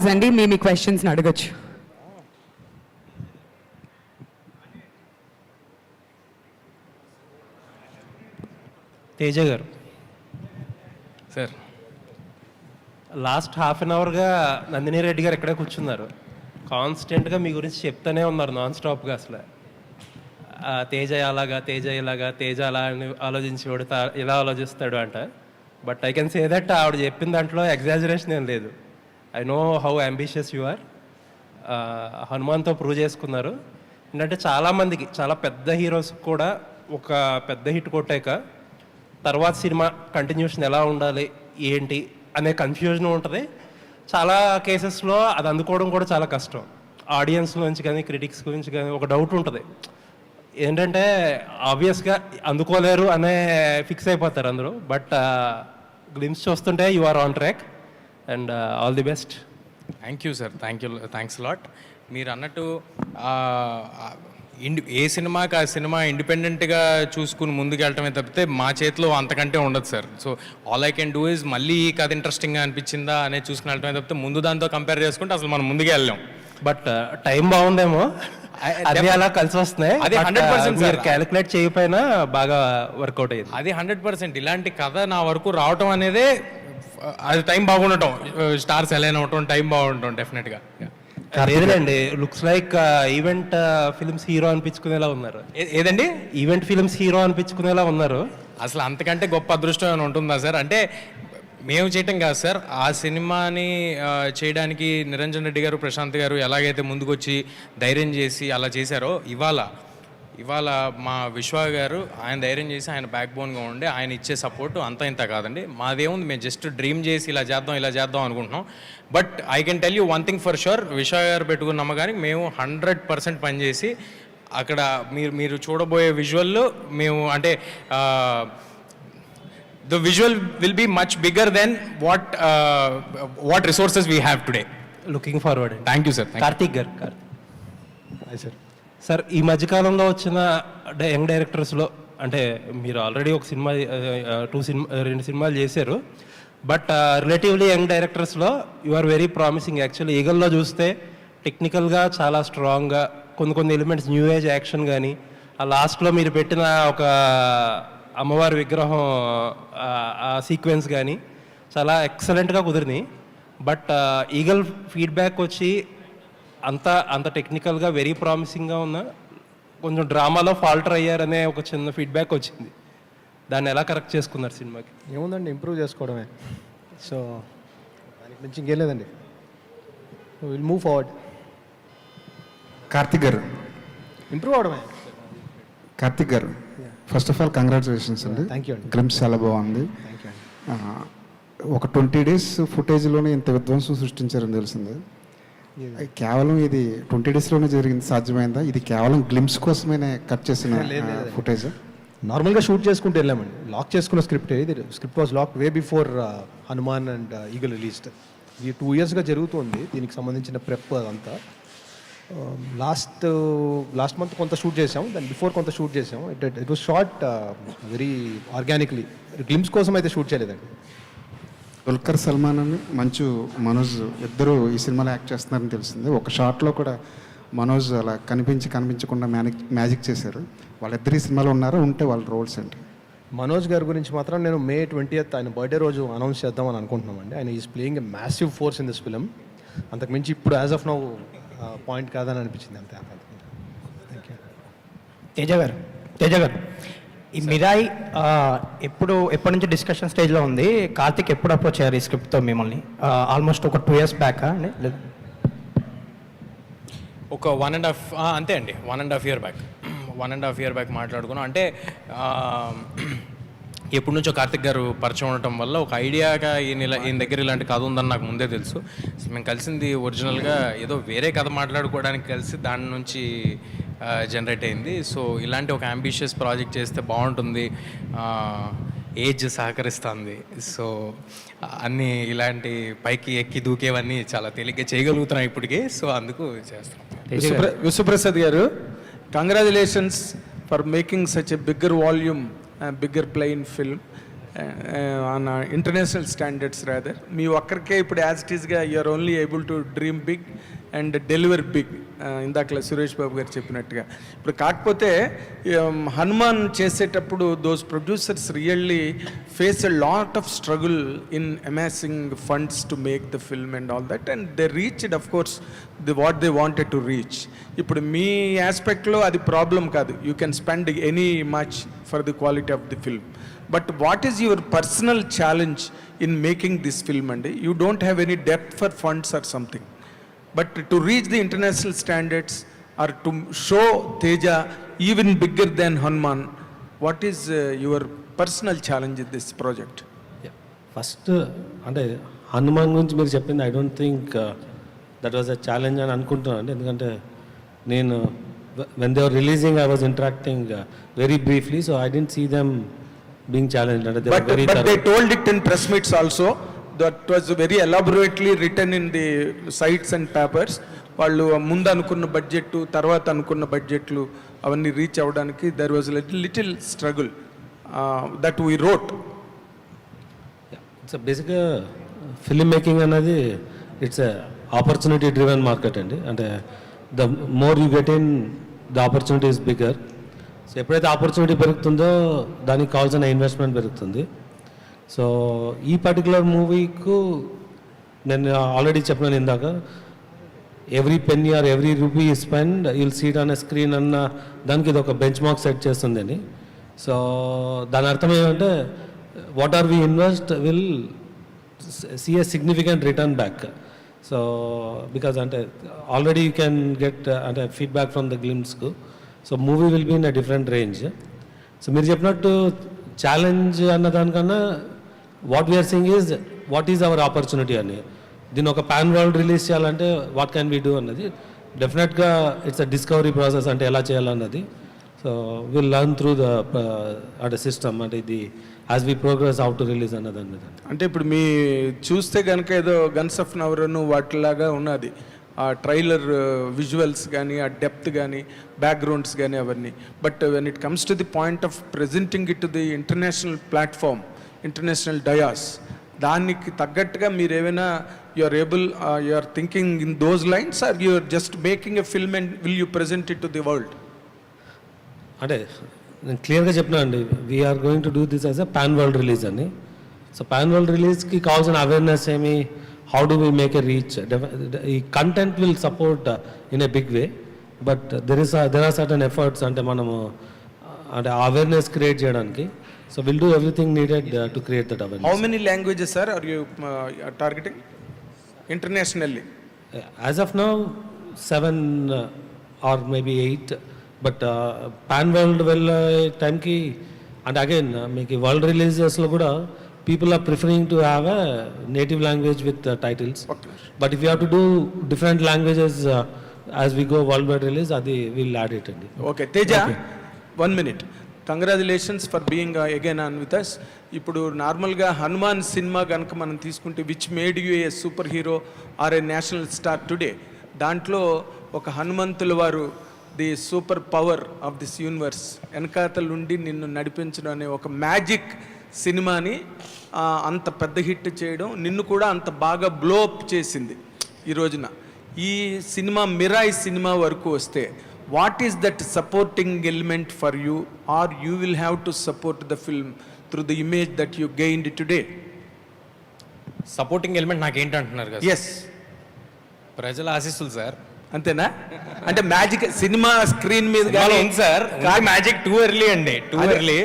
Awards అండి. మీ క్వశ్చన్స్ని అడగచ్చు. Teja garu sir, last half an అవర్గా నందిని రెడ్డి గారు ఇక్కడే కూర్చున్నారు. కాన్స్టెంట్గా మీ గురించి చెప్తానే ఉన్నారు నాన్ స్టాప్గా. అసలు తేజ అలాగా, తేజ ఇలాగా, తేజ అలా అని ఆలోచించేవాడు, ఇలా ఆలోచిస్తాడు అంట. But I can say that ఆవిడ చెప్పిన దాంట్లో ఎగ్జాజరేషన్ ఏం లేదు. I know how ambitious you are. హనుమాన్తో ప్రూవ్ చేసుకున్నారు. ఏంటంటే చాలామందికి, చాలా పెద్ద హీరోస్ కూడా ఒక పెద్ద హిట్ కొట్టాక తర్వాత సినిమా కంటిన్యూషన్ ఎలా ఉండాలి ఏంటి అనే కన్ఫ్యూజన్ ఉంటుంది. చాలా కేసెస్లో అది అందుకోవడం కూడా చాలా కష్టం. ఆడియన్స్ నుంచి కానీ క్రిటిక్స్ గురించి కానీ ఒక డౌట్ ఉంటుంది. ఏంటంటే ఆబ్వియస్గా అందుకోలేరు అనే ఫిక్స్ అయిపోతారు అందరూ. బట్ గ్లిమ్స్ చూస్తుంటే you are on track and all the best. Thank you sir, thanks lot. మీరు అన్నట్టు ఏ సినిమాకి ఆ సినిమా ఇండిపెండెంట్గా చూసుకుని ముందుకు వెళ్ళటమే తప్పితే మా చేతిలో అంతకంటే ఉండదు sir. So all I can do is మళ్ళీ ఈ కథ ఇంట్రెస్టింగ్గా అనిపించిందా అనేది చూసుకుని వెళ్ళటమే తప్పితే ముందు దాంతో కంపేర్ చేసుకుంటే అసలు మనం ముందుకు వెళ్ళాం. బట్ టైం బాగుందేమో, అది అలా కలిసి వస్తున్నాయి. అది 100% మీరు క్యాలిక్యులేట్ చేయకపోయినా బాగా వర్కౌట్ అయ్యింది. అది 100%. ఇలాంటి కథ నా వరకు రావటం అనేదే అది టైం బాగుండటం, స్టార్స్ ఎలా అవటం, టైం బాగుండటం డెఫినెట్గా. లేదండి, looks like event films hero అనిపించుకునేలా ఉన్నారు. ఏదండి? ఈవెంట్ ఫిల్మ్స్ హీరో అనిపించుకునేలా ఉన్నారు. అసలు అంతకంటే గొప్ప అదృష్టం ఏమైనా ఉంటుందా సార్? అంటే మేము చేయటం కాదు సార్, ఆ సినిమాని చేయడానికి నిరంజన్ రెడ్డి గారు, ప్రశాంత్ గారు ఎలాగైతే ముందుకొచ్చి ధైర్యం చేసి అలా చేశారో, ఇవాళ మా విశ్వ గారు ఆయన ధైర్యం చేసి ఆయన బ్యాక్ బోన్గా ఉండి ఆయన ఇచ్చే సపోర్టు అంతా ఇంత కాదండి. మాదేముంది, మేము జస్ట్ డ్రీమ్ చేసి ఇలా చేద్దాం అనుకుంటున్నాం. But I can tell you one thing for sure, విశ్వ గారు పెట్టుకున్న నమ్మకానికి మేము 100% పనిచేసి అక్కడ మీరు చూడబోయే విజువల్లో మేము అంటే the visual will be much bigger than what resources we have today. Looking forward. Thank you sir. Karthik గారు. సార్, ఈ మధ్యకాలంలో వచ్చిన యంగ్ డైరెక్టర్స్లో అంటే మీరు ఆల్రెడీ ఒక సినిమా 2 సినిమాలు చేశారు. బట్ రిలేటివ్లీ యంగ్ డైరెక్టర్స్లో you are very promising. Actually ఈగల్లో చూస్తే టెక్నికల్గా చాలా స్ట్రాంగ్గా కొన్ని ఎలిమెంట్స్, న్యూ ఏజ్ యాక్షన్ కానీ, ఆ లాస్ట్లో మీరు పెట్టిన ఒక అమ్మవారి విగ్రహం ఆ సీక్వెన్స్ కానీ చాలా ఎక్సలెంట్గా కుదిరినాయి. బట్ ఈగల్ ఫీడ్బ్యాక్ వచ్చి అంత టెక్నికల్గా వెరీ ప్రామిసింగ్గా ఉన్న కొంచెం డ్రామాలో ఫాల్టర్ అయ్యారనే ఒక చిన్న ఫీడ్బ్యాక్ వచ్చింది. దాన్ని ఎలా కరెక్ట్ చేసుకున్నారు సినిమాకి? ఏముందండి, ఇంప్రూవ్ చేసుకోవడమే. సో దానికి మించి ఇంకేం లేదండి. Will move forward. కార్తిక్ గారు, ఇంప్రూవ్ అవడమే. కార్తిక్ గారు, ఫస్ట్ ఆఫ్ ఆల్ కంగ్రాచులేషన్స్ అండి. థ్యాంక్ యూ అండి. గ్లిమ్స్ చాలా బాగుంది. థ్యాంక్ యూ అండి. ఒక 20 days ఫుటేజ్లోనే ఇంత విధ్వంసం సృష్టించారని తెలిసింది. కేవలం ఇది 20 daysలోనే జరిగింది, సాధ్యమైందా? ఇది కేవలం గ్లిమ్స్ కోసమే కట్ చేసిన ఫుటేజ్? నార్మల్గా షూట్ చేసుకుంటూ వెళ్ళామండి. లాక్ చేసుకున్న స్క్రిప్ట్ ఇది. Script was lock way before Hanuman and Eagle released. ఇది 2 yearsగా జరుగుతుంది. దీనికి సంబంధించిన ప్రెప్ అదంతా. లాస్ట్ మంత్ కొంత షూట్ చేసాం, దాని బిఫోర్ కొంత షూట్ చేసాం. It was short very organically. Glimpse కోసం అయితే షూట్ చేయలేదండి. దుల్కర్ సల్మాన్ అని మంచు మనోజ్ ఇద్దరు ఈ సినిమాలో యాక్ట్ చేస్తున్నారని తెలిసింది. ఒక షాట్లో కూడా మనోజ్ అలా కనిపించకుండా మ్యాజిక్ చేశారు. వాళ్ళిద్దరు ఈ సినిమాలో ఉన్నారా? ఉంటే వాళ్ళ రోల్స్ ఏంటి? మనోజ్ గారి గురించి మాత్రం నేను May 20th ఆయన బర్త్డే రోజు అనౌన్స్ చేద్దామని అనుకుంటున్నామండి. ఆయన is playing a massive force in this film. అంతకుమించి ఇప్పుడు యాజ్ ఆఫ్ నౌ పాయింట్ కాదని అనిపించింది అంతే. Thank you. తేజ గారు, ఈ మిరాయి ఎప్పటి నుంచి డిస్కషన్ స్టేజ్లో ఉంది? కార్తిక్ ఎప్పుడు అప్రోచ్ అయ్యారు ఈ స్క్రిప్ట్తో మిమ్మల్ని? ఆల్మోస్ట్ ఒక 2 years బ్యాక్ అండి? ఒక 1.5 అంతే అండి, 1.5 year బ్యాక్. 1.5 year బ్యాక్ మాట్లాడుకున్నాం. అంటే ఎప్పటి నుంచో కార్తిక్ గారు పరిచయం ఉండటం వల్ల ఒక ఐడియాగా ఈయన దగ్గర ఇలాంటి కథ ఉందని నాకు ముందే తెలుసు. మేము కలిసింది ఒరిజినల్గా ఏదో వేరే కథ మాట్లాడుకోవడానికి కలిసి దాని నుంచి జనరేట్ అయింది. సో ఇలాంటి ఒక అంబిషియస్ ప్రాజెక్ట్ చేస్తే బాగుంటుంది, ఏజ్ సహకరిస్తుంది. సో అన్నీ ఇలాంటి పైకి ఎక్కి దూకేవన్నీ చాలా తేలిగ్గా చేయగలుగుతున్నాం ఇప్పటికీ. సో అందుకు చేస్తాం. Vishwaprasad garu, congratulations for making such a bigger volume, bigger plain film. On international standards rather. మీ ఒక్కరికే ఇప్పుడు యాజ్ ఇట్ ఈస్గా you're only able to dream big and deliver big, ఇందాకలా సురేష్ బాబు గారు చెప్పినట్టుగా. ఇప్పుడు కాకపోతే హనుమాన్ చేసేటప్పుడు those producers really face a lot of struggle in amassing funds to make the film and all that, and they reached of course what they wanted to reach. ఇప్పుడు మీ ఆస్పెక్ట్లో అది problem కాదు, you can spend any much for the quality of the film. But what is your personal challenge in making this film అండి? You don't have any depth for funds or something, but to reach the international standards or to show Teja even bigger than Hanuman, what is your personal challenge in this project? First అంటే హనుమాన్ గురించి మీరు చెప్పింది I don't think that was a challenge అని అనుకుంటున్నాను అండి. ఎందుకంటే నేను when they are releasing I was interacting very briefly, so I didn't see them being challenge. అంటే But they told it in press meets also. That was very elaborately written in the sites and papers. వాళ్ళు ముందు అనుకున్న budget తర్వాత అనుకున్న బడ్జెట్లు అవన్నీ reach అవ్వడానికి there was little struggle that we wrote. It's బేసిక్గా ఫిల్మ్ మేకింగ్ అనేది ఇట్స్ ఆపర్చునిటీ డ్రివెన్ మార్కెట్ అండి. అంటే the more you get in the opportunity is bigger. So ఎప్పుడైతే ఆపర్చునిటీ పెరుగుతుందో దానికి కావాల్సిన ఇన్వెస్ట్మెంట్ పెరుగుతుంది. సో ఈ పర్టికులర్ మూవీకు నేను ఆల్రెడీ చెప్పినాను ఇందాక, every penny or every rupee spend you'll see it on a screen అన్న దానికి ఇది ఒక బెంచ్ మార్క్ సెట్ చేస్తుంది అని. సో దాని అర్థం ఏమంటే what are we invest will see a significant return back. So because అంటే ఆల్రెడీ యూ క్యాన్ గెట్ అంటే ఫీడ్బ్యాక్ ఫ్రమ్ ద గ్లిమ్స్కు. So movie will be in a different range. So మీరు చెప్పినట్టు ఛాలెంజ్ అన్న దానికన్నా what we're saying is what is our opportunity అని. దీన్ని ఒక పాన్ వరల్డ్ రిలీజ్ చేయాలంటే వాట్ క్యాన్ వీ డూ అన్నది డెఫినెట్గా ఇట్స్ అ డిస్కవరీ ప్రాసెస్, అంటే ఎలా చేయాలన్నది. So will learn through the అంటే సిస్టమ్, అంటే ఇది as we progress how to release అన్నది అన్నది. అంటే ఇప్పుడు మీ చూస్తే కనుక ఏదో గన్స్ ఆఫ్ నవరను వాటిలాగా ఉన్నది ఆ ట్రైలర్ విజువల్స్ కానీ ఆ డెప్త్ కానీ బ్యాక్గ్రౌండ్స్ కానీ అవన్నీ. But when it comes to the point of presenting it to the international platform, international dais, దానికి తగ్గట్టుగా మీరు ఏమైనా you are able you are thinking in those lines or you are just making a film and will you present it to the world? అంటే నేను క్లియర్గా చెప్పినా అండి, we're going to do this as a pan world release అని. So pan world రిలీజ్కి కావాల్సిన awareness ఏమి, how do we make a reach, ఈ content will support in a big way, but there are certain efforts అంటే మనము అంటే awareness create చేయడానికి. So will do everything needed to create that awareness. How many languages sir are you targeting internationally? As of now 7 or maybe 8, but pan world వెళ్ళే టైంకి అంటే again మీకు world రిలీజెస్లో కూడా people are preferring to have a native language with titles. Okay. But if you have to do different languages as we go worldwide release, adi we'll add it. Okay, Teja, okay. 1 minute. Congratulations for being again on with us. ఇప్పుడు నార్మల్గా Hanuman cinema కనుక మనం తీసుకుంటే which made you a super hero or a national star today, దాంట్లో ఒక హనుమంతుల వారు the super power of this universe వెనకాతలుండి నిన్ను నడిపించడం అనే ఒక మ్యాజిక్ సినిమాని అంత పెద్ద హిట్ చేయడం, నిన్ను కూడా అంత బాగా బ్లో అప్ చేసింది ఈ రోజున. ఈ సినిమా మిరాయి సినిమా వరకు వస్తే what is that supporting element for you or you will have to support the film through the image that you gained today? Supporting element నాకేంటంటున్నారు కదా? ఎస్, ప్రజల ఆశీస్సులు సార్. అంతేనా? అంటే మ్యాజిక్ సినిమా స్క్రీన్ మీద ఉంది సార్, మ్యాజిక్ టూ ఎర్లీ అండి, too early.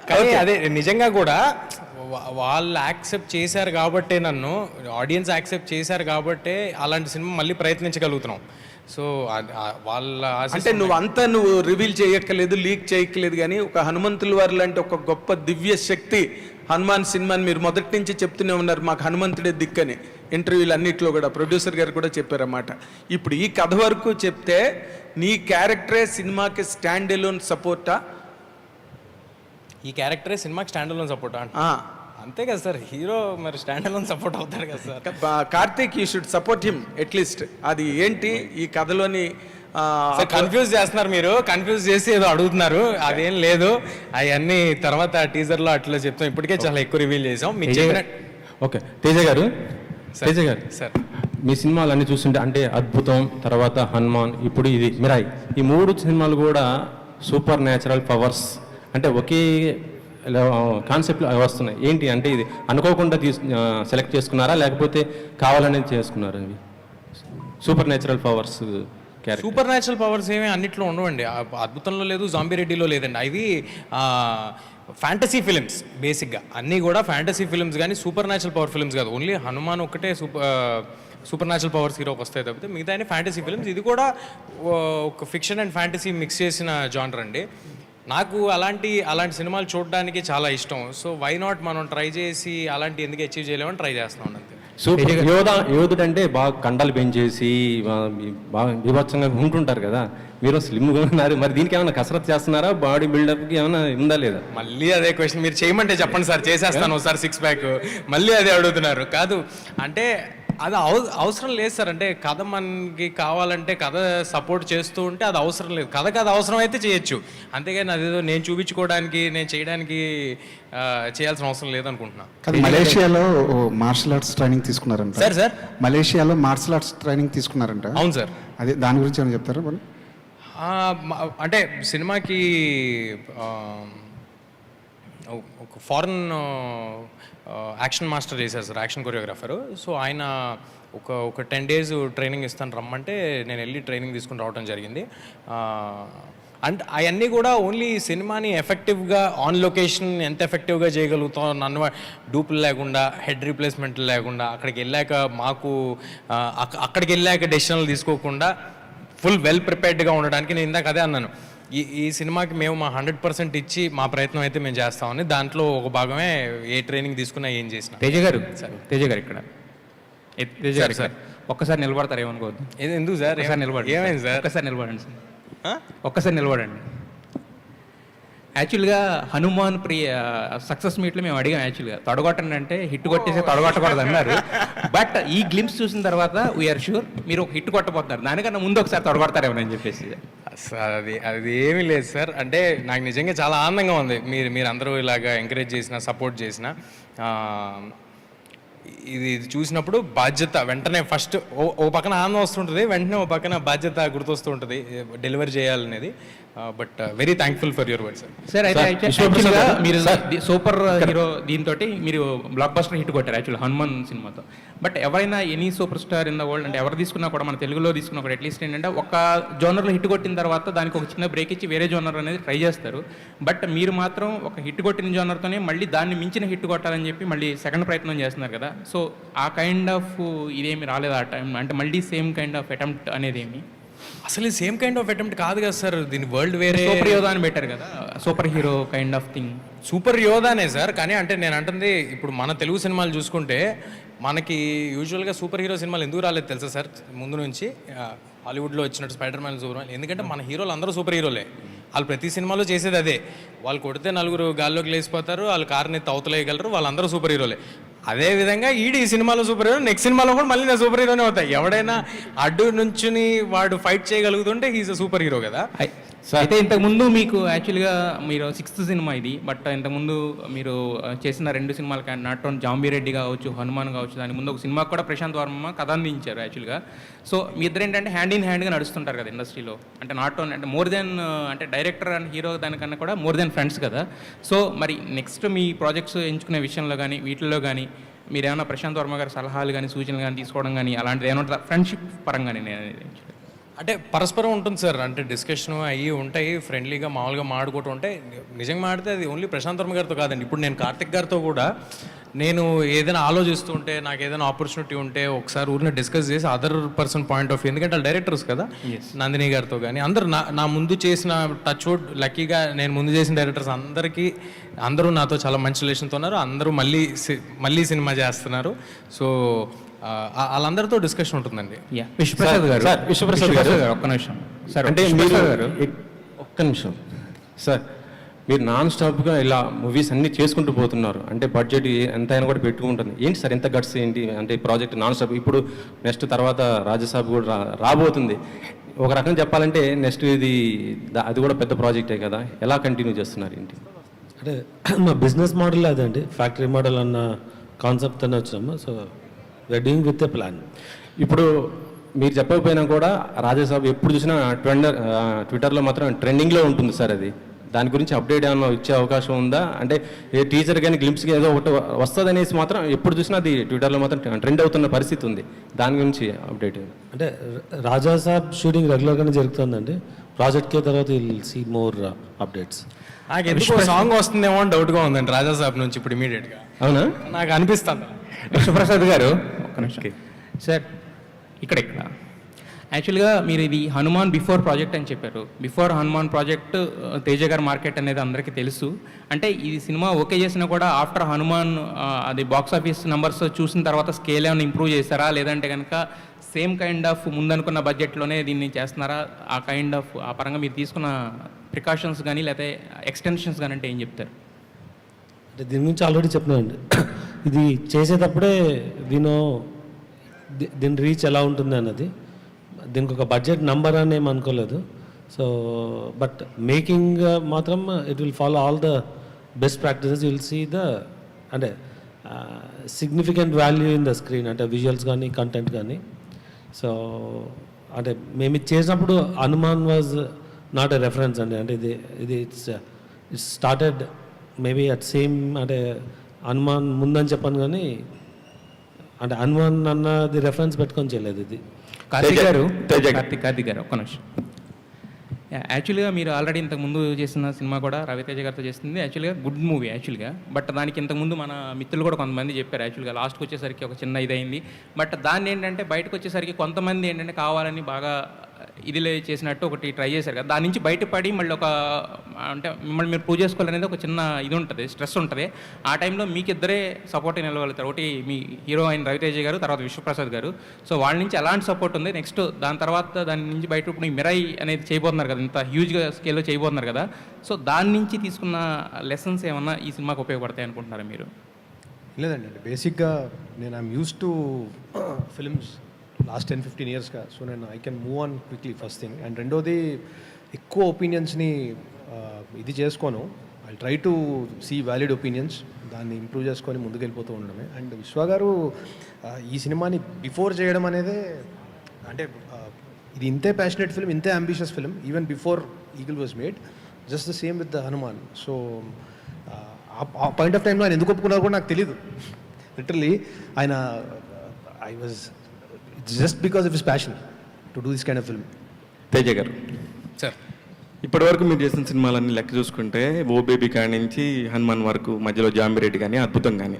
కానీ అదే నిజంగా కూడా వాళ్ళు యాక్సెప్ట్ చేశారు కాబట్టే, నన్ను ఆడియన్స్ యాక్సెప్ట్ చేశారు కాబట్టే అలాంటి సినిమా మళ్ళీ ప్రయత్నించగలుగుతున్నాం. సో వాళ్ళ అంటే నువ్వు రివీల్ చేయక్కర్లేదు, లీక్ చేయక్కర్లేదు, కానీ ఒక హనుమంతుల వారు లాంటి ఒక గొప్ప దివ్య శక్తి హనుమాన్ సినిమాని మీరు మొదటి నుంచి చెప్తూనే ఉన్నారు, మాకు హనుమంతుడే దిక్కని. ఇంటర్వ్యూలు అన్నింటిలో కూడా ప్రొడ్యూసర్ గారు కూడా చెప్పారన్నమాట. ఇప్పుడు ఈ కథ వరకు చెప్తే నీ క్యారెక్టరే సినిమాకి స్టాండ్ ఎలోన్ సపోర్టా? ఈ క్యారెక్టరే సినిమాకి స్టాండ్ అలోన్ సపోర్ట్ అంతే కదా సార్, హీరో మరి స్టాండ్ అలోన్ సపోర్ట్ అవుతారు కదా sir. Karthik, you should support him at least. అది ఏంటి ఈ కథలోని కన్ఫ్యూజ్ చేస్తున్నారు, మీరు కన్ఫ్యూజ్ చేసి ఏదో అడుగుతున్నారు, అదేం లేదు. అవన్నీ తర్వాత టీజర్లో అట్లా చెప్తాం, ఇప్పటికే చాలా ఎక్కువ రివీల్ చేసాం మీకు చెప్పినట్టు. ఓకే తేజ గారు, తేజ గారు సార్ మీ సినిమాలు అన్ని చూస్తుంటే అంటే అద్భుతం, తర్వాత హనుమాన్, ఇప్పుడు ఇది మిరాయి, ఈ 3 సినిమాలు కూడా సూపర్ న్యాచురల్ పవర్స్ అంటే ఒకే కాన్సెప్ట్లో వస్తున్నాయి. ఏంటి అంటే ఇది అనుకోకుండా సెలెక్ట్ చేసుకున్నారా లేకపోతే కావాలనే చేసుకున్నారా? ఇవి super natural powers character. Super natural powers ఏమీ అన్నిట్లో ఉండవండి. అద్భుతంలో లేదు, జాంబీ రెడ్డిలో లేదండి. అవి ఫ్యాంటసీ ఫిలిమ్స్ బేసిక్గా, అన్నీ కూడా ఫ్యాంటసీ ఫిలిమ్స్ కానీ సూపర్ న్యాచురల్ పవర్ ఫిలిమ్స్ కాదు. ఓన్లీ హనుమాన్ ఒక్కటే సూపర్ న్యాచురల్ పవర్స్ హీరోకి వస్తాయి తప్పితే మిగతా అన్ని ఫ్యాంటసీ ఫిలిమ్స్. ఇది కూడా ఒక ఫిక్షన్ అండ్ ఫ్యాంటసీ మిక్స్ చేసిన జానర్ అండి. నాకు అలాంటి సినిమాలు చూడడానికి చాలా ఇష్టం. సో వై నాట్ మనం ట్రై చేసి అలాంటి ఎందుకు అచీవ్ చేయలేమని ట్రై చేస్తున్నాం అంతే. సూపర్ యోధుడు అంటే బాగా కండలు పెంచేసి బాగా విభత్సంగా ఉంటుంటారు కదా, మీరు స్లిమ్గా ఉన్నారు, మరి దీనికి ఏమైనా కసరత్ చేస్తున్నారా? బాడీ బిల్డప్కి ఏమైనా ఉందా లేదా? మళ్ళీ అదే క్వశ్చన్ మీరు చేయమంటే చెప్పండి సార్, చేసేస్తాను ఒకసారి 6 ప్యాక్. మళ్ళీ అదే అడుగుతున్నారు. కాదు అంటే అది అవసరం లేదు సార్. అంటే కథ మనకి కావాలంటే కథ సపోర్ట్ చేస్తూ ఉంటే అది అవసరం లేదు. కథ అవసరం అయితే చేయొచ్చు, అంతేగాని అదేదో నేను చూపించుకోవడానికి నేను చేయడానికి చేయాల్సిన అవసరం లేదనుకుంటున్నా. మలేషియాలో మార్షల్ ఆర్ట్స్ ట్రైనింగ్ తీసుకున్నారంట సార్ మలేషియాలో మార్షల్ ఆర్ట్స్ ట్రైనింగ్ తీసుకున్నారంట. అవును సార్. అదే దాని గురించి ఏమైనా చెప్తారా? అంటే సినిమాకి ఒక ఫారెన్ యాక్షన్ మాస్టర్ చేశారు సార్, యాక్షన్ కొరియోగ్రాఫరు. సో ఆయన ఒక 10 days ట్రైనింగ్ ఇస్తాను రమ్మంటే నేను వెళ్ళి ట్రైనింగ్ తీసుకుని రావడం జరిగింది. అంటే అవన్నీ కూడా ఓన్లీ సినిమాని ఎఫెక్టివ్గా ఆన్ లొకేషన్ ఎంత ఎఫెక్టివ్గా చేయగలుగుతాం, నన్ను డూపులు లేకుండా, హెడ్ రీప్లేస్మెంట్లు లేకుండా, అక్కడికి వెళ్ళాక డెసిషన్లు తీసుకోకుండా ఫుల్ వెల్ ప్రిపేర్డ్గా ఉండడానికి నేను ఇందాక అదే అన్నాను. ఈ సినిమాకి మేము మా 100% ఇచ్చి మా ప్రయత్నం అయితే మేము చేస్తామని, దాంట్లో ఒక భాగమే ఏ ట్రైనింగ్ తీసుకున్నా ఏం చేసినా. తేజ గారు ఇక్కడ తేజ గారు సార్ ఒక్కసారి నిలబడతారు, ఏమనుకోవద్దు. ఎందుకు సార్? ఏమైంది సార్? ఒక్కసారి నిలబడండి సార్, ఒక్కసారి నిలబడండి. యాక్చువల్గా హనుమాన్ సక్సెస్ మీట్లో మేము అడిగాం, యాక్చువల్గా తొడగొట్టండి అంటే హిట్ కొట్టేసి తొడగొట్టకూడదు అన్నారు. బట్ ఈ గ్లిమ్స్ చూసిన తర్వాత వీఆర్ షూర్ మీరు ఒక హిట్ కొట్టబోతున్నారు, దానికన్నా ముందు ఒకసారి తొడగొడతారేమని చెప్పేసి. సార్ అది ఏమీ లేదు సార్. అంటే నాకు నిజంగా చాలా ఆనందంగా ఉంది మీరు అందరూ ఇలాగా ఎంకరేజ్ చేసిన, సపోర్ట్ చేసిన. ఇది చూసినప్పుడు బాధ్యత వెంటనే ఫస్ట్ ఓ పక్కన ఆనందం వస్తుంటుంది, వెంటనే ఓ పక్కన బాధ్యత గుర్తొస్తూ ఉంటుంది డెలివరీ చేయాలనేది. But very thankful for your word sir. Sir అయితే యాక్చువల్గా మీరు సూపర్ హీరో దీంతో మీరు బ్లాక్ బస్టర్ హిట్ కొట్టారు యాక్చువల్ హనుమాన్ సినిమాతో. బట్ ఎవరైనా any super star in the world అంటే ఎవరు తీసుకున్నా కూడా, మన తెలుగులో తీసుకున్నా కూడా అట్లీస్ట్ ఏంటంటే ఒక జోనర్లో హిట్ కొట్టిన తర్వాత దానికి ఒక చిన్న బ్రేక్ ఇచ్చి వేరే జోనర్ అనేది ట్రై చేస్తారు. బట్ మీరు మాత్రం ఒక హిట్ కొట్టిన జోనర్తోనే మళ్ళీ దాన్ని మించిన హిట్ కొట్టాలని చెప్పి మళ్ళీ సెకండ్ ప్రయత్నం చేస్తున్నారు కదా. సో ఆ కైండ్ ఆఫ్ ఇదేమి రాలేదు ఆ టైం, అంటే మళ్ళీ సేమ్ కైండ్ ఆఫ్ అటెంప్ట్ అనేది ఏమి అసలు సేమ్ కైండ్ ఆఫ్ అటెంప్ట్ కాదు కదా సార్. దీని వరల్డ్ వేరే. సూపర్ యోధా అని పెట్టారు కదా, super hero kind of thing. Super యోధానే సార్, కానీ అంటే నేను అంటుంది ఇప్పుడు మన తెలుగు సినిమాలు చూసుకుంటే మనకి యూజువల్గా సూపర్ హీరో సినిమాలు ఎందుకు రాలేదు తెలుసా సార్? ముందు నుంచి హాలీవుడ్లో వచ్చినట్టు స్పైడర్ మ్యాన్, సూపర్ మ్యాన్, ఎందుకంటే మన హీరోలు అందరూ సూపర్ హీరోలే. వాళ్ళు ప్రతి సినిమాలో చేసేది అదే. వాళ్ళు కొడితే 4 గాల్లోకి లేచిపోతారు, వాళ్ళు కారుని తవతలేయగలరు, వాళ్ళందరూ సూపర్ హీరోలే. అదేవిధంగా ఈ సినిమాలో సూపర్ హీరో, నెక్స్ట్ సినిమాలో కూడా మళ్ళీ నేను సూపర్ హీరోనే అవుతాయి. ఎవడైనా అడ్డు నుంచుని వాడు ఫైట్ చేయగలుగుతుంటే హీఈస్ అ సూపర్ హీరో కదా. అయితే ఇంతకుముందు మీకు యాక్చువల్గా మీరు 6th సినిమా ఇది, బట్ ఇంతకుముందు మీరు చేసిన 2 సినిమాలు కానీ నాట్ ఓన్ జాంబీ రెడ్డి కావచ్చు, హనుమాన్ కావచ్చు, దాని ముందు ఒక సినిమాకి కూడా ప్రశాంత్ వర్మ కథ అందించారు యాక్చువల్గా. సో మీ ఇద్దరు ఏంటంటే హ్యాండ్ ఇన్ హ్యాండ్గా నడుస్తుంటారు కదా ఇండస్ట్రీలో, అంటే నాట్ ఓన్ అంటే మోర్ దెన్ అంటే డైరెక్టర్ అండ్ హీరో దానికన్నా కూడా మోర్ దెన్ ఫ్రెండ్స్ కదా. సో మరి నెక్స్ట్ మీ ప్రాజెక్ట్స్ ఎంచుకునే విషయంలో కానీ వీటిల్లో కానీ మీరు ఏమైనా ప్రశాంత్ వర్మ గారి సలహాలు కానీ సూచనలు కానీ తీసుకోవడం కానీ అలాంటిది ఏమైనా ఫ్రెండ్షిప్ పరంగానే నేను అంటే పరస్పరం ఉంటుంది సార్. అంటే డిస్కషన్ అయ్యి ఉంటాయి, ఫ్రెండ్లీగా మామూలుగా మాడుకుంటూ ఉంటాయి. నిజంగా మాడితే అది ఓన్లీ ప్రశాంత్ వర్మ గారితో కాదండి. ఇప్పుడు నేను కార్తిక్ గారితో కూడా నేను ఏదైనా ఆలోచిస్తూ ఉంటే, నాకు ఏదైనా ఆపర్చునిటీ ఉంటే ఒకసారి ఊరిని డిస్కస్ చేసి other person point of view, ఎందుకంటే వాళ్ళు డైరెక్టర్స్ కదా, నందిని గారితో కానీ అందరూ నా ముందు చేసిన టచ్ వుడ్ లక్కీగా నేను ముందు చేసిన డైరెక్టర్స్ అందరూ నాతో చాలా మంచి రిలేషన్తో ఉన్నారు. అందరూ మళ్ళీ సినిమా చేస్తున్నారు. సో వాళ్ళందరితో డిస్కషన్ ఉంటుందండి. విశ్వప్రసాద్ గారు ఒక్క నిమిషం సార్, అంటే ఒక్క నిమిషం సార్, మీరు నాన్ స్టాప్గా ఇలా మూవీస్ అన్నీ చేసుకుంటూ పోతున్నారు, అంటే బడ్జెట్ ఎంతైనా కూడా పెట్టుకుంటుంది. ఏంటి సార్ ఎంత గట్స్ ఏంటి అంటే ప్రాజెక్ట్ నాన్ స్టాప్? ఇప్పుడు నెక్స్ట్ తర్వాత రాజసాబ్ కూడా రాబోతుంది. ఒక రకంగా చెప్పాలంటే నెక్స్ట్ ఇది అది కూడా పెద్ద ప్రాజెక్టే కదా, ఎలా కంటిన్యూ చేస్తున్నారు ఏంటి? అంటే మా బిజినెస్ మోడల్ అదండి, ఫ్యాక్టరీ మోడల్ అన్న కాన్సెప్ట్ అనే వచ్చాము. So we're doing with a plan. ఇప్పుడు మీరు చెప్పకపోయినా కూడా రాజాసాబ్ ఎప్పుడు చూసినా ట్విట్టర్లో మాత్రం ట్రెండింగ్లో ఉంటుంది సార్. అది దాని గురించి అప్డేట్ ఏమైనా ఇచ్చే అవకాశం ఉందా? అంటే ఏ టీచర్ కానీ గ్లింప్స్కి ఏదో ఒకటి వస్తుంది అనేసి మాత్రం ఎప్పుడు చూసినా అది ట్విట్టర్లో మాత్రం ట్రెండ్ అవుతున్న పరిస్థితి ఉంది. దాని గురించి అప్డేట్ అంటే రాజా సాబ్ షూటింగ్ రెగ్యులర్గానే జరుగుతుందండి. ప్రాజెక్ట్కే తర్వాత విల్ సీ మోర్ అప్డేట్స్. నాకు ఎందుకో సాంగ్ వస్తుందేమో అని డౌట్గా ఉందండి రాజా సాబ్ నుంచి ఇప్పుడు ఇమీడియట్గా. అవునా? నాకు అనిపిస్తుంది. విశ్వప్రసాద్ గారు ఒక్క నిమిషం సార్, ఇక్కడ యాక్చువల్గా మీరు ఇది హనుమాన్ బిఫోర్ ప్రాజెక్ట్ అని చెప్పారు. బిఫోర్ హనుమాన్ ప్రాజెక్ట్ తేజ గారి మార్కెట్ అనేది అందరికీ తెలుసు. అంటే ఈ సినిమా ఓకే చేసినా కూడా ఆఫ్టర్ హనుమాన్ అది బాక్స్ ఆఫీస్ నెంబర్స్ చూసిన తర్వాత స్కేల్ ఏమైనా ఇంప్రూవ్ చేస్తారా, లేదంటే కనుక సేమ్ కైండ్ ఆఫ్ ముందనుకున్న బడ్జెట్లోనే దీన్ని చేస్తున్నారా? ఆ కైండ్ ఆఫ్ ఆ పరంగా మీరు తీసుకున్న ప్రికాషన్స్ కానీ లేకపోతే ఎక్స్టెన్షన్స్ కానీ అంటే ఏం చెప్తారు? అంటే దీని గురించి ఆల్రెడీ చెప్పినానండి. ఇది చేసేటప్పుడే దీని రీచ్ ఎలా ఉంటుంది అన్నది, దీనికి ఒక బడ్జెట్ నంబర్ అని ఏం అనుకోలేదు. సో బట్ మేకింగ్ మాత్రం it will follow all the best practices. Will see the అంటే significant value in the screen, అంటే విజువల్స్ కానీ కంటెంట్ కానీ. సో అంటే మేము ఇది చేసినప్పుడు Hanuman was not a reference అండి. అంటే ఇది it's started maybe at same, అంటే హనుమాన్ ముందని చెప్పాను కానీ అంటే హనుమాన్ అన్నది రెఫరెన్స్ పెట్టుకొని చేయలేదు ఇది. కార్తిక్ గారు ఒక్క నిమిషం. యాక్చువల్గా మీరు ఆల్రెడీ ఇంతకుముందు చేసిన సినిమా కూడా రవితేజ గారితో చేసింది యాక్చువల్గా గుడ్ మూవీ యాక్చువల్గా. బట్ దానికి ఇంతకుముందు మన మిత్రులు కూడా కొంతమంది చెప్పారు యాక్చువల్గా లాస్ట్కి వచ్చేసరికి ఒక చిన్న ఇదైంది. బట్ దాన్ని ఏంటంటే బయటకు వచ్చేసరికి కొంతమంది ఏంటంటే కావాలని బాగా ఇదిలే చేసినట్టు ఒకటి ట్రై చేశారు కదా, దాని నుంచి బయటపడి మళ్ళీ ఒక అంటే మిమ్మల్ని మీరు ప్రూవ్ చేసుకోవాలనేది ఒక చిన్న ఇది ఉంటుంది, స్ట్రెస్ ఉంటుంది. ఆ టైంలో మీకు ఇద్దరే సపోర్ట్ నిలవగలుగుతారు. ఒకటి మీ హీరో అయిన రవితేజ గారు, తర్వాత విశ్వప్రసాద్ గారు. సో వాళ్ళ నుంచి ఎలాంటి సపోర్ట్ ఉంది? నెక్స్ట్ దాని తర్వాత దాని నుంచి బయట ఇప్పుడు మిరై అనేది చేయబోతున్నారు కదా, ఇంత హ్యూజ్గా స్కేల్లో చేయబోతున్నారు కదా. సో దాని నుంచి తీసుకున్న లెసన్స్ ఏమన్నా ఈ సినిమాకి ఉపయోగపడతాయి అనుకుంటున్నారా మీరు? లేదండి, బేసిక్గా నేను I'm used to films last 10-15 ఇయర్స్గా. సో నేను I can move on quickly, first thing. And రెండోది ఎక్కువ ఒపీనియన్స్ని ఇది చేసుకోను. I try to see valid opinions, దాన్ని ఇంప్రూవ్ చేసుకొని ముందుకెళ్ళిపోతూ ఉండడమే. అండ్ విశ్వ గారు ఈ సినిమాని బిఫోర్ చేయడం అనేది అంటే ఇది ఇంతే ప్యాషనేట్ ఫిల్మ్, ఇంతే ambitious film even before eagle was made. Just the same with the Hanuman. So ఆ పాయింట్ ఆఫ్ టైంలో ఆయన ఎందుకు ఒప్పుకున్నారో కూడా నాకు తెలీదు. లిటరలీ ఆయన I was just because of his passion to do this kind of film. Teja garu sir, ఇప్పటివరకు మీరు చేసిన సినిమాలన్నీ లెక్క చూసుకుంటే ఓ బేబీ కాడి నుంచి హనుమాన్ వరకు, మధ్యలో జాంబిరెడ్డి కానీ అద్భుతం కానీ,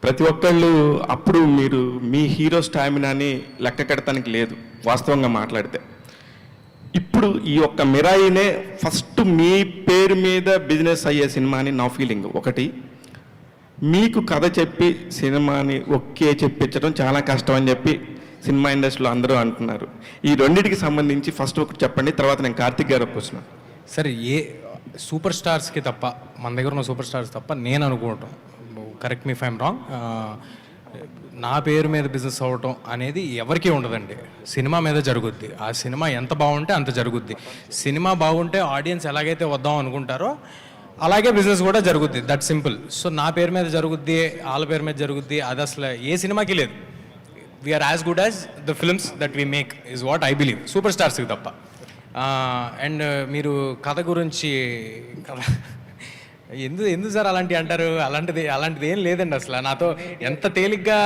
ప్రతి ఒక్కళ్ళు అప్పుడు మీరు మీ హీరో స్టామినాని లెక్క కడతానికి లేదు వాస్తవంగా మాట్లాడితే. ఇప్పుడు ఈ ఒక్క మిరాయినే ఫస్ట్ మీ పేరు మీద బిజినెస్ అయ్యే సినిమా అని నా ఫీలింగ్. ఒకటి, మీకు కథ చెప్పి సినిమాని ఒకే చెప్పించడం చాలా కష్టం అని చెప్పి సినిమా ఇండస్ట్రీలో అందరూ అంటున్నారు. ఈ రెండింటికి సంబంధించి ఫస్ట్ ఒకటి చెప్పండి, తర్వాత నేను కార్తిక్ గారు క్వశ్చన్. సరే, ఏ సూపర్ స్టార్స్కి తప్ప, మన దగ్గర ఉన్న సూపర్ స్టార్స్ తప్ప నేను అనుకోవటం, correct me if I'm wrong, నా పేరు మీద బిజినెస్ అవ్వటం అనేది ఎవరికీ ఉండదండి. సినిమా మీద జరుగుద్ది. ఆ సినిమా ఎంత బాగుంటే అంత జరుగుద్ది. సినిమా బాగుంటే ఆడియన్స్ ఎలాగైతే వద్దాం అనుకుంటారో అలాగే బిజినెస్ కూడా జరుగుద్ది. That simple. సో నా పేరు మీద జరుగుద్ది, వాళ్ళ పేరు మీద జరుగుద్ది, అది అసలు ఏ సినిమాకి లేదు. We're as good as the films that we make is what I believe, super స్టార్స్కి తప్ప. అండ్ మీరు కథ గురించి ఎందుకు సార్ అలాంటివి అంటారు? అలాంటిది ఏం లేదండి అసలు. నాతో ఎంత తేలిగ్గా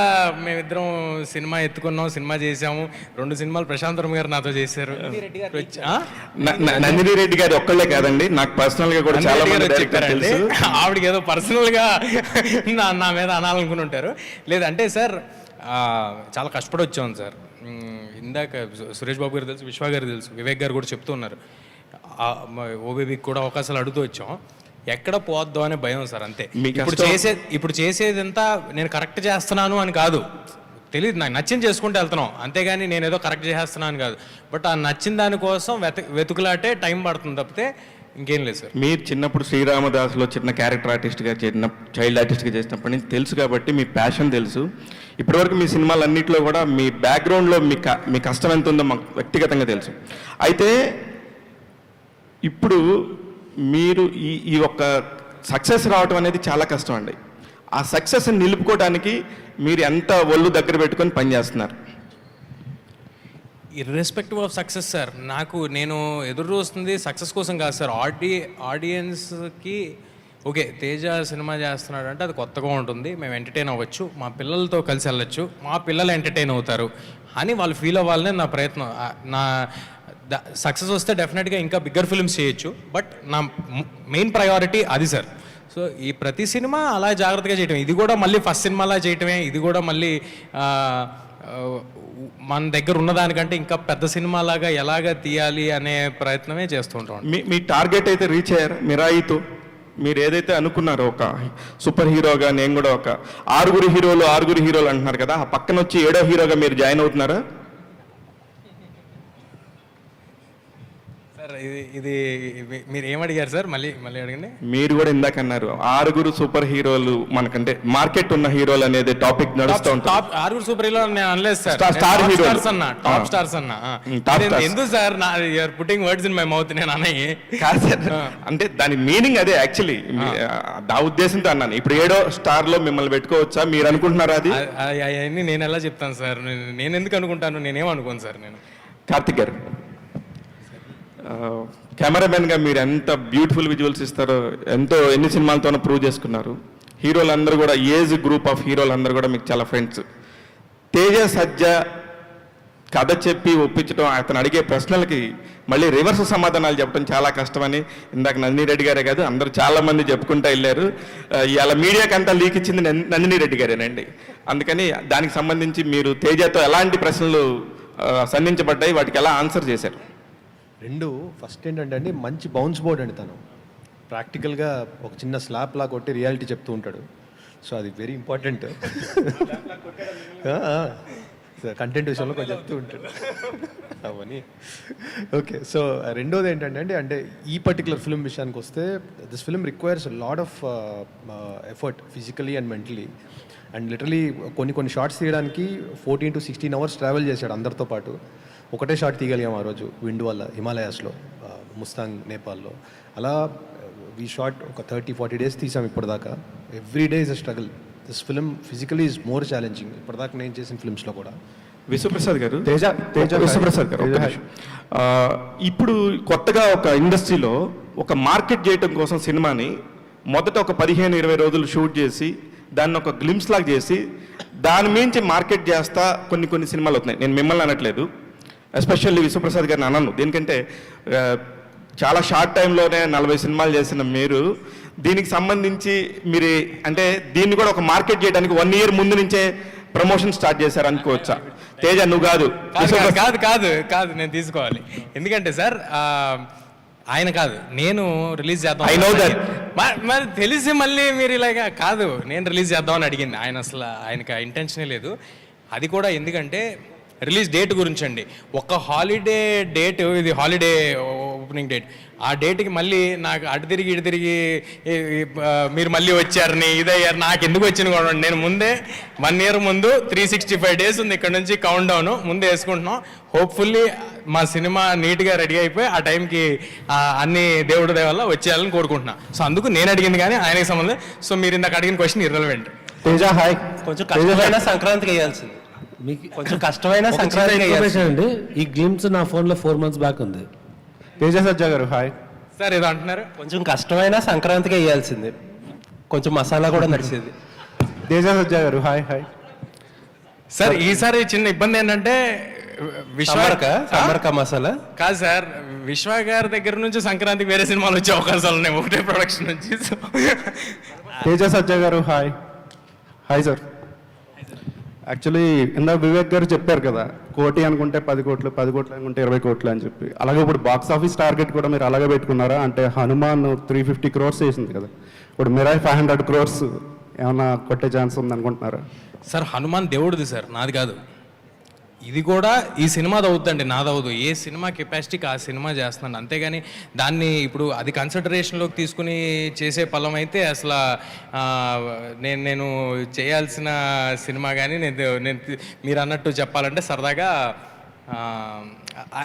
మేమిద్దరం సినిమా ఎత్తుకున్నాం, సినిమా చేసాము. 2 సినిమాలు ప్రశాంత్ వర్మ గారు నాతో చేశారు. నందిని రెడ్డి గారు ఒక్కళ్ళే కాదండి, నాకు పర్సనల్గా కూడా చాలా మంది చెప్పారండి. ఆవిడకి ఏదో పర్సనల్గా నా మీద అనాలనుకుని ఉంటారు. లేదంటే సార్ చాలా కష్టపడి వచ్చాం సార్. ఇందాక సురేష్ బాబు గారు తెలుసు, విశ్వ గారు తెలుసు, వివేక్ గారు కూడా చెప్తూ ఉన్నారు. ఓబేబీకి కూడా అవకాశాలు అడుగుతూ వచ్చాం. ఎక్కడ పోద్దాం అనే భయం సార్, అంతే. ఇప్పుడు చేసేదంతా నేను కరెక్ట్ చేస్తున్నాను అని కాదు, తెలియదు, నాకు నచ్చింది చేసుకుంటూ వెళ్తున్నాం, అంతేగాని నేను ఏదో కరెక్ట్ చేస్తున్నాను కాదు. బట్ ఆ నచ్చిన దానికోసం వెతుకులాటే టైం పడుతుంది తప్పితే ఇంకేం లేదు సార్. మీరు చిన్నప్పుడు శ్రీరామదాస్లో చిన్న క్యారెక్టర్ ఆర్టిస్ట్గా చైల్డ్ ఆర్టిస్ట్గా చేసినప్పటి నుంచి తెలుసు కాబట్టి మీ ప్యాషన్ తెలుసు. ఇప్పటివరకు మీ సినిమాలన్నింటిలో కూడా మీ బ్యాక్గ్రౌండ్లో మీ కష్టం ఎంత ఉందో మాకు వ్యక్తిగతంగా తెలుసు. అయితే ఇప్పుడు మీరు ఈ ఒక్క సక్సెస్ రావటం అనేది చాలా కష్టం అండి. ఆ సక్సెస్ని నిలుపుకోవడానికి మీరు ఎంత ఒళ్ళు దగ్గర పెట్టుకొని పనిచేస్తున్నారు? ఇర్రెస్పెక్టివ్ ఆఫ్ సక్సెస్ సార్, నేను ఎదురు చూస్తుంది సక్సెస్ కోసం కాదు సార్. ఆడియన్స్కి ఓకే తేజ సినిమా చేస్తున్నాడు అంటే అది కొత్తగా ఉంటుంది, మేము ఎంటర్టైన్ అవ్వచ్చు, మా పిల్లలతో కలిసి వెళ్ళొచ్చు, మా పిల్లలు ఎంటర్టైన్ అవుతారు అని వాళ్ళు ఫీల్ అవ్వాలనే నా ప్రయత్నం. నా సక్సెస్ వస్తే డెఫినెట్గా ఇంకా బిగ్గర్ ఫిల్మ్స్ చేయొచ్చు, బట్ నా మెయిన్ ప్రయారిటీ అది సార్. సో ఈ ప్రతి సినిమా అలా జాగ్రత్తగా చేయటమే, ఇది కూడా మళ్ళీ ఫస్ట్ సినిమాలా చేయటమే, ఇది కూడా మళ్ళీ మన దగ్గర ఉన్నదానికంటే ఇంకా పెద్ద సినిమాలాగా ఎలాగ తీయాలి అనే ప్రయత్నమే చేస్తూ ఉంటాం. మీ టార్గెట్ అయితే రీచ్ అయ్యారు మిరాయితో? మీరు ఏదైతే అనుకున్నారో ఒక సూపర్ హీరోగా, నేను కూడా ఒక ఆరుగురు హీరోలు అంటున్నారు కదా, ఆ పక్కన వచ్చి 7వ హీరోగా మీరు జాయిన్ అవుతున్నారా? సార్ ఇది మీరు ఏమడిగారు సార్? మళ్ళీ అడగండి. మీరు కూడా ఇందాక అన్నారు 6 సూపర్ హీరోలు, మనకంటే మార్కెట్ ఉన్న హీరోలు అనేది టాపిక్ నడుస్తూ ఉంటుంది. 6 సూపర్ హీరోలు నేను అనలేదు సార్, స్టార్ హీరోస్ అన్న, టాప్ స్టార్స్ అన్న. ఎందుకు sir you're putting words in my mouth? నేను అన్నయ్యి కాదు సార్, అంటే దాని మీనింగ్ అదే యాక్చువల్లీ, ఆ ఉద్దేశంతో అన్నాను. ఇప్పుడు 7వ స్టార్ లో మిమ్మల్ని పెట్టుకోవచ్చా మీరు అనుకుంటున్నారా? అది అవన్నీ నేను ఎలా చెప్తాను సార్? నేను ఎందుకు అనుకుంటాను? నేనేమనుకోను సార్. నేను కార్తిక్ గారు, కెమెరామెన్గా మీరు ఎంత బ్యూటిఫుల్ విజువల్స్ ఇస్తారో ఎన్ని సినిమాలతోనో ప్రూవ్ చేసుకున్నారు. హీరోలందరూ కూడా ఏజ్ గ్రూప్ ఆఫ్ హీరోలందరూ కూడా మీకు చాలా ఫ్రెండ్స్. తేజ సజ్జ కథ చెప్పి ఒప్పించడం, అతను అడిగే ప్రశ్నలకి మళ్ళీ రివర్స్ సమాధానాలు చెప్పడం చాలా కష్టమని ఇందాక నందిని రెడ్డి గారే కాదు అందరూ చాలామంది చెప్పుకుంటూ వెళ్ళారు. ఇలా మీడియాకి అంతా లీక్ ఇచ్చింది నందిని రెడ్డి గారేనండి. అందుకని దానికి సంబంధించి మీరు తేజతో ఎలాంటి ప్రశ్నలు సంధించబడ్డాయి, వాటికి ఎలా ఆన్సర్ చేశారు? ఫస్ట్ ఏంటంటే అండి, మంచి బౌన్స్ బోర్డ్ అండి. తను ప్రాక్టికల్గా ఒక చిన్న స్లాప్ లా కొట్టి రియాలిటీ చెప్తూ ఉంటాడు. సో అది వెరీ ఇంపార్టెంట్. కంటెంట్ విషయంలో కొంచెం చెప్తూ ఉంటాడు అవన్నీ. ఓకే, సో రెండోది ఏంటంటే అండి, అంటే ఈ పర్టికులర్ ఫిల్మ్ విషయానికి వస్తే, this film requires lot of effort physically and mentally. And literally కొన్ని షార్ట్స్ తీయడానికి 14 to 16 hours ట్రావెల్ చేశాడు అందరితో పాటు. ఒకటే షాట్ తీయగలిగాం ఆ రోజు విండ్ వల్ల, హిమాలయాస్లో, ముస్తాంగ్, నేపాల్లో. అలా వీ షాట్ ఒక 30-40 days తీసాం ఇప్పటిదాకా. Every day is a struggle. This film physically is more challenging ఇప్పటిదాకా నేను చేసిన ఫిల్మ్స్లో కూడా. విశ్వప్రసాద్ గారు, విశ్వప్రసాద్ గారు, ఇప్పుడు కొత్తగా ఒక ఇండస్ట్రీలో ఒక మార్కెట్ చేయటం కోసం సినిమాని మొదట ఒక 15-20 రోజులు షూట్ చేసి దాన్ని ఒక గ్లిమ్స్ లాగా చేసి దాని మించి మార్కెట్ చేస్తా కొన్ని సినిమాలు అవుతున్నాయి. నేను మిమ్మల్ని అనట్లేదు, ఎస్పెషల్లీ విశ్వప్రసాద్ గారిని అన్నాను. దీనికంటే చాలా షార్ట్ టైంలోనే 40 సినిమాలు చేసిన మీరు దీనికి సంబంధించి మీరు అంటే దీన్ని కూడా ఒక మార్కెట్ చేయడానికి 1 year ముందు నుంచే ప్రమోషన్ స్టార్ట్ చేశారు అనుకోవచ్చా? తేజ నువ్వు కాదు కాదు నేను తీసుకోవాలి. ఎందుకంటే సార్ ఆయన కాదు, నేను రిలీజ్ చేద్దాం. I know that. మరి తెలిసి మళ్ళీ మీరు ఇలాగా కాదు, నేను రిలీజ్ చేద్దామని అడిగింది ఆయన. అసలు ఆయనకి ఆ ఇంటెన్షనే లేదు. అది కూడా ఎందుకంటే రిలీజ్ డేట్ గురించి అండి. ఒక హాలిడే డేట్, ఇది హాలిడే ఓపెనింగ్ డేట్, ఆ డేట్కి మళ్ళీ నాకు అటు తిరిగి ఇటు తిరిగి మీరు మళ్ళీ వచ్చారని ఇదయ్యారు. నాకు ఎందుకు వచ్చింది కూడా నేను ముందే 1 year ముందు 365 days ఉంది ఇక్కడ నుంచి కౌంట్ డౌన్ ముందే వేసుకుంటున్నాం. హోప్ఫుల్లీ మా సినిమా నీట్గా రెడీ అయిపోయి ఆ టైంకి అన్ని దేవుడి దయ వల్ల వచ్చేయాలని కోరుకుంటున్నా. సో అందుకు నేను అడిగింది కానీ ఆయనకి సంబంధం. సో మీరు ఇందాక అడిగిన క్వశ్చన్ ఇర్రెలవెంట్. తేజ హాయ్. కొంచెం కష్టమైన సంక్రాంతికి వేయాల్సింది, కొంచెం కష్టమైన సంక్రాంతి అండి. ఈ గ్లిమ్స్ నా ఫోన్లో 4 months బ్యాక్ ఉంది. తేజ సజ్జా గారు హాయ్. సార్ ఏదో అంటున్నారు. కొంచెం కష్టమైన సంక్రాంతికి వేయాల్సింది, కొంచెం మసాలా కూడా నడిచేది. తేజ సజ్జా గారు హాయ్. సార్ ఈసారి చిన్న ఇబ్బంది ఏంటంటే సమరక మసాలా కాదు సార్, విశ్వ గారి దగ్గర నుంచి సంక్రాంతికి వేరే సినిమాలు వచ్చే అవకాశాలు ఉన్నాయి ఒకటే ప్రొడక్షన్ నుంచి. తేజ సజ్జా గారు హాయ్. సార్ యాక్చువల్లీ ఇందాక వివేక్ గారు చెప్పారు కదా, 1 కోటి అనుకుంటే 10 కోట్లు, 10 కోట్లు అనుకుంటే 20 కోట్లు అని చెప్పి. అలాగే ఇప్పుడు బాక్స్ ఆఫీస్ టార్గెట్ కూడా మీరు అలాగే పెట్టుకున్నారా? అంటే హనుమాన్ 350 crores చేసింది కదా, ఇప్పుడు మిరాయ్ 500 crores ఏమన్నా కొట్టే ఛాన్స్ ఉంది అనుకుంటున్నారా? సార్ హనుమాన్ దేవుడిది సార్, నాది కాదు. ఇది కూడా ఈ సినిమాది అవుతుందండి, నాదవుదు. ఏ సినిమా కెపాసిటీకి ఆ సినిమా చేస్తున్నాను, అంతేగాని దాన్ని ఇప్పుడు అది కన్సిడరేషన్లోకి తీసుకుని చేసే పలం అయితే అసలు నేను చేయాల్సిన సినిమా కానీ నేను మీరు అన్నట్టు చెప్పాలంటే సరదాగా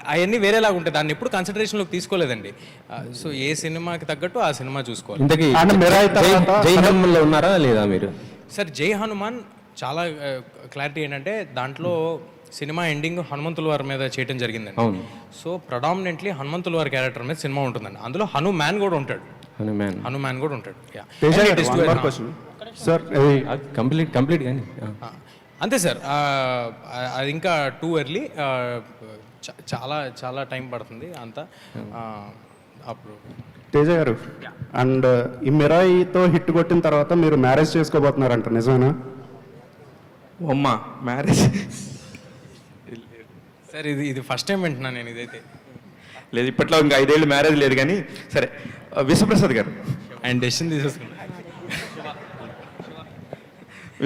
అవన్నీ వేరేలాగా ఉంటాయి. దాన్ని ఎప్పుడు కన్సిడరేషన్లోకి తీసుకోలేదండి. సో ఏ సినిమాకి తగ్గట్టు ఆ సినిమా చూసుకోవాలి. ఇంతకీ జై హనుమన్లో ఉన్నారా లేదా మీరు? సార్ జై హనుమాన్ చాలా క్లారిటీ ఏంటంటే దాంట్లో సినిమా ఎండింగ్ హనుమంతుల వారి మీద చేయడం జరిగిందండి. అవును. సో ప్రొడామినెంట్లీ హనుమంతుల వారి క్యారెక్టర్ మీద సినిమా ఉంటుందండి. అందులో హనుమాన్ కూడా ఉంటాడు. హనుమాన్ కూడా ఉంటాడు. సార్ కంప్లీట్ కానీ అంతే సార్. అది ఇంకా టూ ఎర్లీ, చాలా చాలా టైం పడుతుంది అంతా. అప్పుడు తేజ గారు, అండ్ ఈ మిరాయితో హిట్ కొట్టిన తర్వాత మీరు మ్యారేజ్ చేసుకోబోతున్నారంట, నిజమేనా? అమ్మా మ్యారేజ్ సార్ ఇది ఫస్ట్ టైం వింటున్నాను నేను ఇదైతే. లేదు, ఇప్పట్లో ఇంకా 5 ఏళ్ళు మ్యారేజ్ లేదు కానీ. సరే, విశ్వప్రసాద్ గారు ఆయన డెసిషన్ తీసేసుకున్నాను.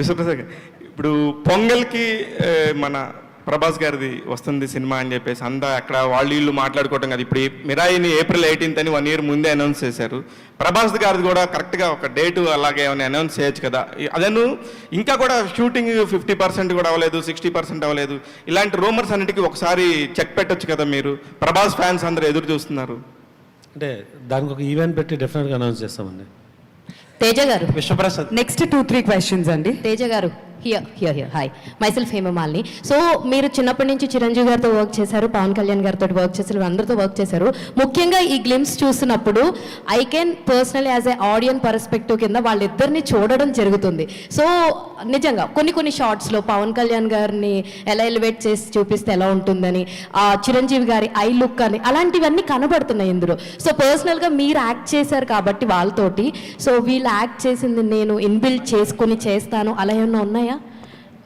విశ్వప్రసాద్ గారు, ఇప్పుడు పొంగల్కి మన ప్రభాస్ గారిది వస్తుంది సినిమా అని చెప్పేసి అంతా అక్కడ వీళ్ళు మాట్లాడుకోవటం కదా. ఇప్పుడు మిరాయిని April 18th అని 1 year ముందే అనౌన్స్ చేశారు. ప్రభాస్ గారిది కూడా కరెక్ట్గా ఒక డేటు అలాగే ఏమైనా అనౌన్స్ చేయొచ్చు కదా. అదను ఇంకా కూడా షూటింగ్ 50% కూడా అవ్వలేదు, 60% అవ్వలేదు. ఇలాంటి రూమర్స్ అన్నిటికీ ఒకసారి చెక్ పెట్టొచ్చు కదా మీరు. ప్రభాస్ ఫ్యాన్స్ అందరూ ఎదురు చూస్తున్నారు. అంటే దానికి ఒక ఈవెంట్ పెట్టి డెఫినెట్గా అనౌన్స్ చేస్తామండి. తేజ గారు, విశ్వప్రసాద్ నెక్స్ట్ 2-3 క్వశ్చన్స్ అండి. తేజ గారు, here hi, myself Hemamalini. So మీరు చిన్నప్పటి నుంచి చిరంజీవి గారితో వర్క్ చేశారు, పవన్ కళ్యాణ్ గారితో వర్క్ చేశారు, అందరితో వర్క్ చేశారు. ముఖ్యంగా ఈ గ్లిమ్స్ చూస్తున్నప్పుడు I can personally as a audience perspective కింద వాళ్ళిద్దరిని చూడడం జరుగుతుంది. సో నిజంగా కొన్ని షార్ట్స్లో పవన్ కళ్యాణ్ గారిని ఎలా ఎలివేట్ చేసి చూపిస్తే ఎలా ఉంటుందని, చిరంజీవి గారి ఐ లుక్ అని అలాంటివన్నీ కనబడుతున్నాయి ఇందులో. సో పర్సనల్గా మీరు యాక్ట్ చేశారు కాబట్టి వాళ్ళతోటి, సో వీళ్ళు యాక్ట్ చేసింది నేను ఇన్బిల్డ్ చేసుకొని చేస్తాను అలా ఏమన్నా ఉన్నాయా?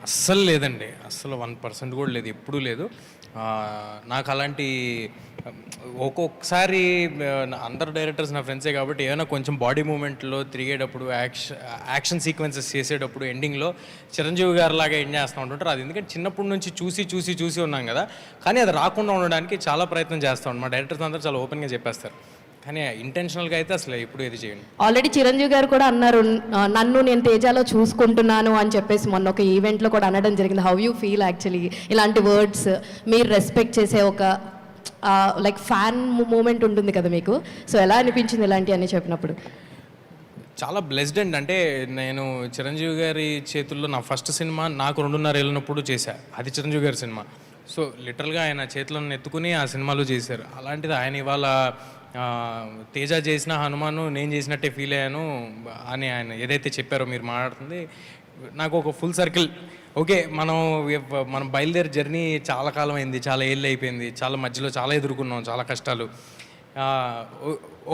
అస్సలు లేదండి, అస్సలు 1% కూడా లేదు, ఎప్పుడూ లేదు. నాకు అలాంటి ఒక్కొక్కసారి అందరు డైరెక్టర్స్ నా ఫ్రెండ్సే కాబట్టి ఏమైనా కొంచెం బాడీ మూమెంట్లో తిరిగేటప్పుడు యాక్షన్ సీక్వెన్సెస్ చేసేటప్పుడు ఎండింగ్లో చిరంజీవి గారు లాగా ఎండ్ చేస్తూ ఉంటుంటారు. అది ఎందుకంటే చిన్నప్పటి నుంచి చూసి ఉన్నాం కదా. కానీ అది రాకుండా ఉండడానికి చాలా ప్రయత్నం చేస్తూ ఉంటాం. మా డైరెక్టర్స్ అందరూ చాలా ఓపెన్గా చెప్పేస్తారు. కానీ ఇంటెన్షనల్గా అయితే అసలు ఎప్పుడు ఏది చేయండి. ఆల్రెడీ చిరంజీవి గారు కూడా అన్నారు, నన్ను నేను తేజాలో చూసుకుంటున్నాను అని చెప్పేసి మొన్న ఒక ఈవెంట్లో కూడా అనడం జరిగింది. హౌ యూ ఫీల్ యాక్చువల్లీ ఇలాంటి వర్డ్స్, మీరు రెస్పెక్ట్ చేసే ఒక లైక్ ఫ్యాన్ మూమెంట్ ఉంటుంది కదా మీకు, సో ఎలా అనిపించింది ఇలాంటి అని చెప్పినప్పుడు? చాలా బ్లెస్డ్ అండి. అంటే నేను చిరంజీవి గారి చేతుల్లో నా ఫస్ట్ సినిమా నాకు 2.5 ఏళ్ళనప్పుడు చేశా. అది చిరంజీవి గారి సినిమా. సో లిటరల్గా ఆయన చేతులను ఎత్తుకుని ఆ సినిమాలో చేశారు. అలాంటిది ఆయన ఇవాళ తేజ చేసిన హనుమాను నేను చేసినట్టే ఫీల్ అయ్యాను అని ఆయన ఏదైతే చెప్పారో మీరు మాట్లాడుతుంది నాకు ఒక ఫుల్ సర్కిల్. ఓకే, మనం బయలుదేరి జర్నీ చాలా కాలం అయింది, చాలా ఏళ్ళు అయిపోయింది, చాలా మధ్యలో చాలా ఎదుర్కొన్నాం, చాలా కష్టాలు.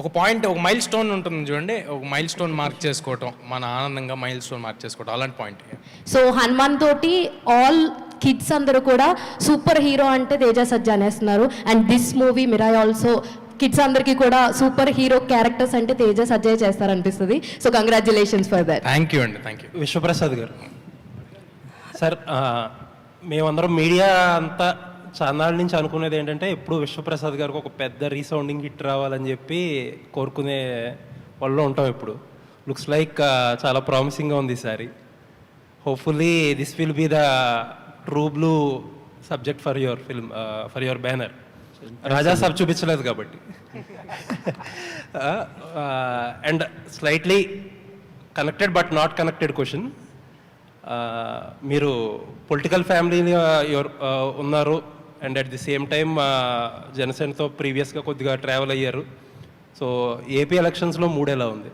ఒక పాయింట్, ఒక మైల్ స్టోన్ ఉంటుంది చూడండి, ఒక మైల్ స్టోన్ మార్క్ చేసుకోవటం, మన ఆనందంగా మైల్ స్టోన్ మార్క్ చేసుకోవటం, అలాంటి పాయింట్. సో హనుమాన్ తోటి ఆల్ కిడ్స్ అందరూ కూడా సూపర్ హీరో అంటే తేజ సజ్జా అనేస్తున్నారు. And this movie Mirai also kids అందరికీ కూడా సూపర్ హీరో క్యారెక్టర్స్ అంటే తేజ సజ్జా చేస్తారనిపిస్తుంది. So congratulations for that. Thank you అండి, thank you. Vishwaprasad garu, sir మేమందరం మీడియా అంతా చాన్నాళ్ళ నుంచి అనుకునేది ఏంటంటే ఎప్పుడు విశ్వప్రసాద్ గారికి ఒక పెద్ద రీసౌండింగ్ హిట్ రావాలని చెప్పి కోరుకునే వాళ్ళు ఉంటాం. ఇప్పుడు లుక్స్ లైక్ చాలా ప్రామిసింగ్గా ఉంది ఈసారి. Hopefully this will be the true blue subject for your film, for your banner. Raja Saab చూపించలేదు కాబట్టి. And slightly connected but not connected question. మీరు పొలిటికల్ ఫ్యామిలీని ఉన్నారు and at the same time జనసేనతో ప్రీవియస్గా కొద్దిగా ట్రావెల్ అయ్యారు. సో ఏపీ ఎలక్షన్స్లో 3 ఎలా ఉంది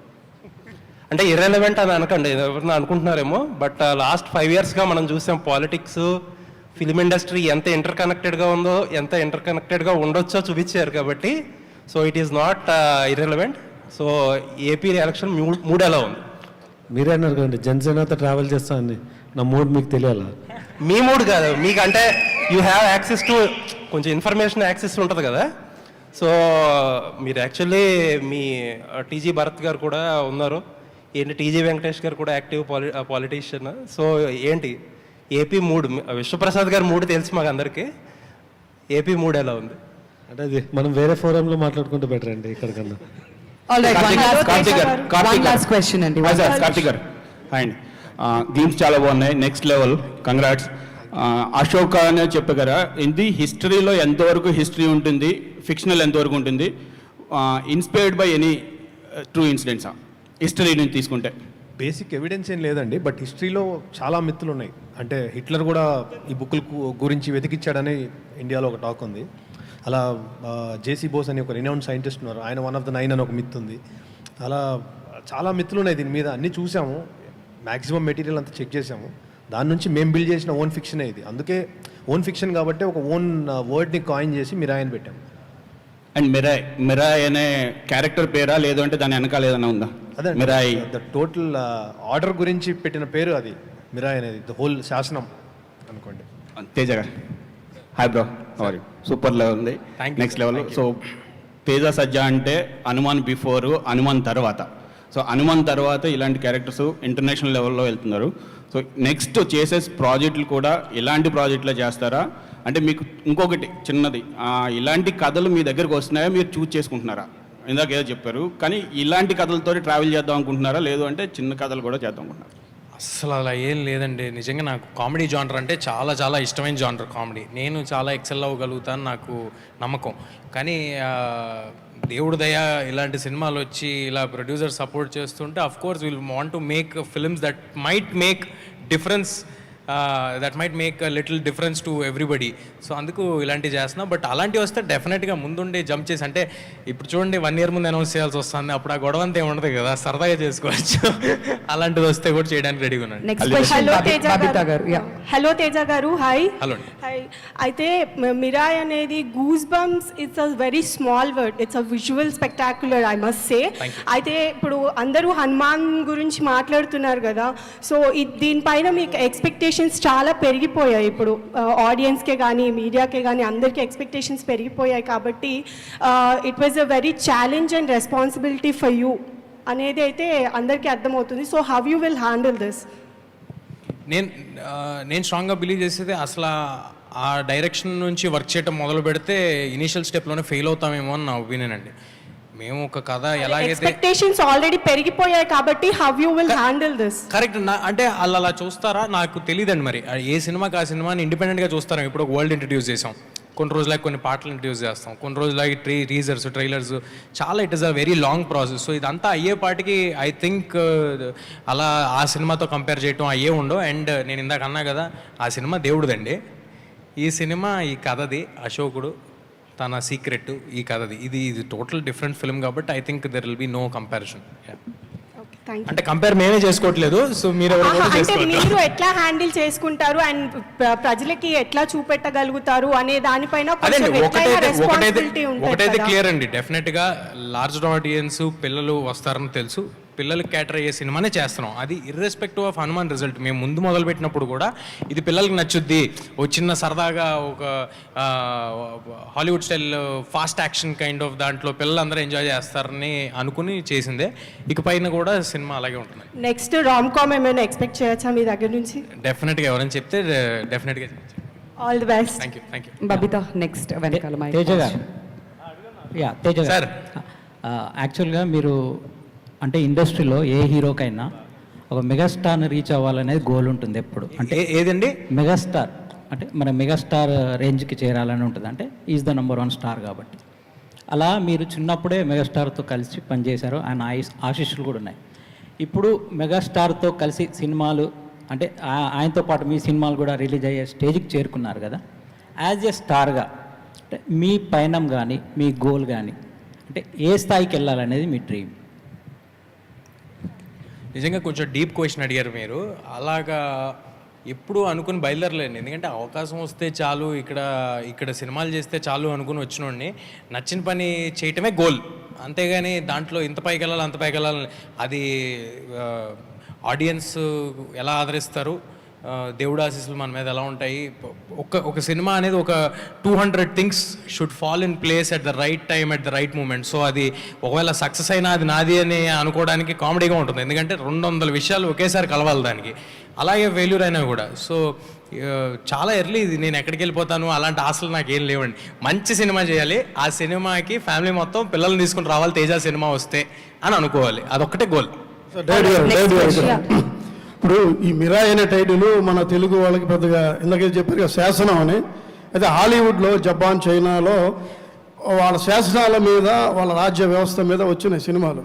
అంటే ఇర్రెలవెంట్ అని అనకండి, ఎవరైనా అనుకుంటున్నారేమో, బట్ లాస్ట్ 5 yearsగా మనం చూసాం పాలిటిక్స్, ఫిలిం ఇండస్ట్రీ ఎంత ఇంటర్ కనెక్టెడ్గా ఉందో, ఎంత ఇంటర్ కనెక్టెడ్గా ఉండొచ్చో చూపించారు కాబట్టి. So it is not irrelevant. So AP election 3 ఎలా ఉంది? మీరే అన్నారు కదండి జనసేనతో ట్రావెల్ చేస్తానండి, నా మూడ్ మీకు తెలియాలా? మీ మూడ్ కాదు, మీకు అంటే యూ హ్యావ్ యాక్సెస్ టు కొంచెం ఇన్ఫర్మేషన్ యాక్సెస్ ఉంటుంది కదా. సో మీరు యాక్చువల్లీ మీ టీజీ భరత్ గారు కూడా ఉన్నారు, ఏంటి టీజీ వెంకటేష్ గారు కూడా యాక్టివ్ పాలిటీషియన్. సో ఏంటి ఏపీ మూడ్, విశ్వప్రసాద్ గారి మూడ్ తెలుసు మాకు అందరికీ. ఏపీ మూడ్ ఎలా ఉంది? అంటే అది మనం వేరే ఫోరంలో మాట్లాడుకుంటే బెటర్ అండి ఇక్కడ కన్నా. All right, one last question అండి. కార్తిక్ గారు అండ్ గేమ్స్ చాలా బాగున్నాయి, నెక్స్ట్ లెవెల్, కంగ్రాట్స్. అశోక్ అనే చెప్పగలరా, ఇది హిస్టరీలో ఎంతవరకు హిస్టరీ ఉంటుంది, ఫిక్షనల్ ఎంతవరకు ఉంటుంది, ఇన్స్పైర్డ్ బై ఎనీ ట్రూ ఇన్సిడెంట్సా హిస్టరీ నుంచి తీసుకుంటే? బేసిక్ ఎవిడెన్స్ ఏం లేదండి, బట్ హిస్టరీలో చాలా మిత్తులు ఉన్నాయి. అంటే హిట్లర్ కూడా ఈ బుక్కుల గురించి వెతికిచ్చాడని ఇండియాలో ఒక టాక్ ఉంది. అలా జేసీ బోస్ అని ఒక రినౌండ్ సైంటిస్ట్ ఉన్నారు, ఆయన 1 of the 9 అని ఒక మిత్ ఉంది. అలా చాలా మిత్తులు ఉన్నాయి దీని మీద, అన్నీ చూసాము, మ్యాక్సిమం మెటీరియల్ అంతా చెక్ చేసాము. దాని నుంచి మేము బిల్డ్ చేసిన ఓన్ ఫిక్షనే ఇది. అందుకే ఓన్ ఫిక్షన్ కాబట్టి ఒక ఓన్ వర్డ్ని కాయిన్ చేసి మిరాయ్ అని పెట్టాము. అండ్ మిరాయ్ అనే క్యారెక్టర్ పేరా, లేదు అంటే దాని వెనకాల ఏదైనా ఉందా? అదే మిరాయ్ ద టోటల్ ఆర్డర్ గురించి పెట్టిన పేరు అది, మిరాయ్ అనేది, ద హోల్ శాసనం అనుకోండి. తేజ గారు hi bro, sorry super level ఉంది, నెక్స్ట్ లెవెల్. సో తేజ సజ్జా అంటే హనుమాన్ బిఫోర్, హనుమాన్ తర్వాత. సో హనుమాన్ తర్వాత ఇలాంటి క్యారెక్టర్స్ ఇంటర్నేషనల్ లెవెల్లో వెళ్తున్నారు. సో నెక్స్ట్ చేసే ప్రాజెక్టులు కూడా ఇలాంటి ప్రాజెక్టులే చేస్తారా? అంటే మీకు ఇంకొకటి చిన్నది, ఇలాంటి కథలు మీ దగ్గరకు వస్తున్నాయా, మీరు చూజ్ చేసుకుంటున్నారా? ఇందాక ఏదో చెప్పారు, కానీ ఇలాంటి కథలతో ట్రావెల్ చేద్దాం అనుకుంటున్నారా, లేదు అంటే చిన్న కథలు కూడా చేద్దాం అనుకుంటున్నారా? అసలు అలా ఏం లేదండి. నిజంగా నాకు కామెడీ జానర్ అంటే చాలా చాలా ఇష్టమైన జానర్ కామెడీ. నేను చాలా ఎక్సెల్ అవ్వగలుగుతాను, నాకు నమ్మకం. కానీ దేవుడి దయ ఇలాంటి సినిమాలు వచ్చి ఇలా ప్రొడ్యూసర్ సపోర్ట్ చేస్తుంటే of course will want to make films that might make difference, that might make little difference to everybody. So అందుకు ఇలాంటివి చేస్తున్నా. బట్ అలాంటివి వస్తే డెఫినెట్గా ముందుండి జంప్ చేసి, అంటే ఇప్పుడు చూడండి 1 year ముందు అనౌన్స్ చేయాల్సి వస్తుంది, అప్పుడు ఆ గొడవ అంతా ఏముండదు కదా, సరదాగా చేసుకోవచ్చు. అలాంటిది వస్తే కూడా చేయడానికి రెడీగా ఉన్నాను. హలో తేజ గారు, హాయ్. Hello hi. అయితే మిరాయ్ అనేది goose bumps, it's a very small word, it's a visual spectacular, I must say. అయితే ఇప్పుడు అందరూ హనుమాన్ గురించి మాట్లాడుతున్నారు కదా, సో దీనిపైన మీకు ఎక్స్పెక్టేషన్స్ చాలా పెరిగిపోయాయి. ఇప్పుడు ఆడియన్స్కే కానీ మీడియాకే కానీ అందరికీ ఎక్స్పెక్టేషన్స్ పెరిగిపోయాయి. కాబట్టి it was a very challenge and responsibility for you అనేది అయితే అందరికీ అర్థమవుతుంది. So how you will handle this? నేను స్ట్రాంగ్గా బిలీవ్ చేసేది, అసలు ఆ డైరెక్షన్ నుంచి వర్క్ చేయడం మొదలు పెడితే ఇనీషియల్ స్టెప్లోనే ఫెయిల్ అవుతామేమో అని నా ఒపీనియన్ అండి. మేము ఒక కథ ఎలాగైతే ఎక్స్పెక్టేషన్స్ ఆల్రెడీ పెరిగిపోయాయి కాబట్టి how you will handle this? Correct. అంటే వాళ్ళు అలా చూస్తారా నాకు తెలియదండి. మరి ఏ సినిమాకి ఆ సినిమాని ఇండిపెండెంట్గా చూస్తారా? ఇప్పుడు ఒక వరల్డ్ ఇంట్రడ్యూస్ చేసాం, కొన్ని రోజులకి కొన్ని పాటలు ఇంట్రడ్యూస్ చేస్తాం, కొన్ని రోజులకి టీజర్స్, ట్రైలర్స్, చాలా it is a very long process. So ఇదంతా అయ్యేపాటికి ఐ థింక్ అలా ఆ సినిమాతో కంపేర్ చేయటం అయ్యే ఉండవు. అండ్ నేను ఇందాక అన్నా కదా, ఆ సినిమా దేవుడిదండి, ఈ సినిమా ఈ కథది, అశోకుడు తన సీక్రెట్ ఈ కథది. ఇది టోటల్ డిఫరెంట్ ఫిల్మ్ కాబట్టి I think there will be no comparison. అంటే కంపేర్ మేమే చేసుకోవట్లేదు, సో మీరు మీరు ఎట్లా హ్యాండిల్ చేసుకుంటారు అండ్ ప్రజలకి ఎట్లా చూపెట్టగలుగుతారు అనే దానిపైన ఒకటైతే క్లియర్ అండి, డెఫినెట్గా లార్జ్ ఆడియన్స్ పిల్లలు వస్తారని తెలుసు, పిల్లలకి క్యాటర్ అయ్యే సినిమానే చేస్తున్నాం. అది ఇర్రెస్పెక్టివ్ ఆఫ్ హనుమాన్ రిజల్ట్. మేము ముందు మొదలు పెట్టినప్పుడు కూడా ఇది పిల్లలకి నచ్చుద్ది, ఒక చిన్న సరదాగా ఒక Hollywood style fast action kind of దాంట్లో పిల్లలందరూ ఎంజాయ్ చేస్తారని అనుకుని చేసిందే. ఇకపైన కూడా సినిమా అలాగే ఉంటుంది. నెక్స్ట్ రామ్ కామ్ ఏమైనా ఎక్స్పెక్ట్ చేయొచ్చా మీ దగ్గర నుంచి? డెఫినెట్గా ఎవరైనా చెప్తే డెఫినెట్గా. All the best. Thank you, thank you. Babita next వెనకాల తేజ గారు. తేజ సార్, యాక్చువల్గా మీరు అంటే ఇండస్ట్రీలో ఏ హీరోకైనా ఒక మెగాస్టార్ని రీచ్ అవ్వాలనేది గోల్ ఉంటుంది ఎప్పుడు. అంటే ఏదండి మెగాస్టార్ అంటే మన మెగాస్టార్ రేంజ్కి చేరాలని ఉంటుంది, అంటే ఈజ్ ద నెంబర్ 1 స్టార్ కాబట్టి. అలా మీరు చిన్నప్పుడే మెగాస్టార్తో కలిసి పనిచేశారు, ఆయన ఆశీస్సులు కూడా ఉన్నాయి. ఇప్పుడు మెగాస్టార్తో కలిసి సినిమాలు అంటే ఆయనతో పాటు మీ సినిమాలు కూడా రిలీజ్ అయ్యే స్టేజ్కి చేరుకున్నారు కదా. యాజ్ ఎ స్టార్గా అంటే మీ పయనం కానీ మీ గోల్ కానీ అంటే ఏ స్థాయికి వెళ్ళాలనేది మీ డ్రీమ్? నిజంగా కొంచెం డీప్ క్వశ్చన్ అడిగారు మీరు. అలాగా ఎప్పుడు అనుకుని బయలుదేరలేండి, ఎందుకంటే అవకాశం వస్తే చాలు, ఇక్కడ సినిమాలు చేస్తే చాలు అనుకుని వచ్చినోడిని. నచ్చిన పని చేయటమే గోల్, అంతేగాని దాంట్లో ఇంత పైకి వెళ్ళాలి అంత పైకి వెళ్ళాలి, అది ఆడియన్స్ ఎలా ఆదరిస్తారు, దేవుడు ఆశీస్సులు మన మీద ఎలా ఉంటాయి. ఒక సినిమా అనేది ఒక 200 things should fall in place at the right time at the right moment. So అది ఒకవేళ సక్సెస్ అయినా అది నాది అని అనుకోవడానికి కామెడీగా ఉంటుంది, ఎందుకంటే 200 విషయాలు ఒకేసారి కలవాలి దానికి. అలాగే ఫెయిల్యూర్ అయినా కూడా. సో చాలా ఎర్లీ ఇది, నేను ఎక్కడికి వెళ్ళిపోతాను అలాంటి ఆశలు నాకు ఏం లేవండి. మంచి సినిమా చేయాలి, ఆ సినిమాకి ఫ్యామిలీ మొత్తం పిల్లల్ని తీసుకుని రావాలి, తేజ సినిమా వస్తే అని అనుకోవాలి, అదొక్కటే గోల్. ఇప్పుడు ఈ మిరాయ్ అనే టైటిల్ మన తెలుగు వాళ్ళకి పెద్దగా ఇందాక చెప్పారు కదా శాసనం అని. అయితే హాలీవుడ్లో, జపాన్, చైనాలో వాళ్ళ శాసనాల మీద, వాళ్ళ రాజ్య వ్యవస్థ మీద వచ్చిన సినిమాలు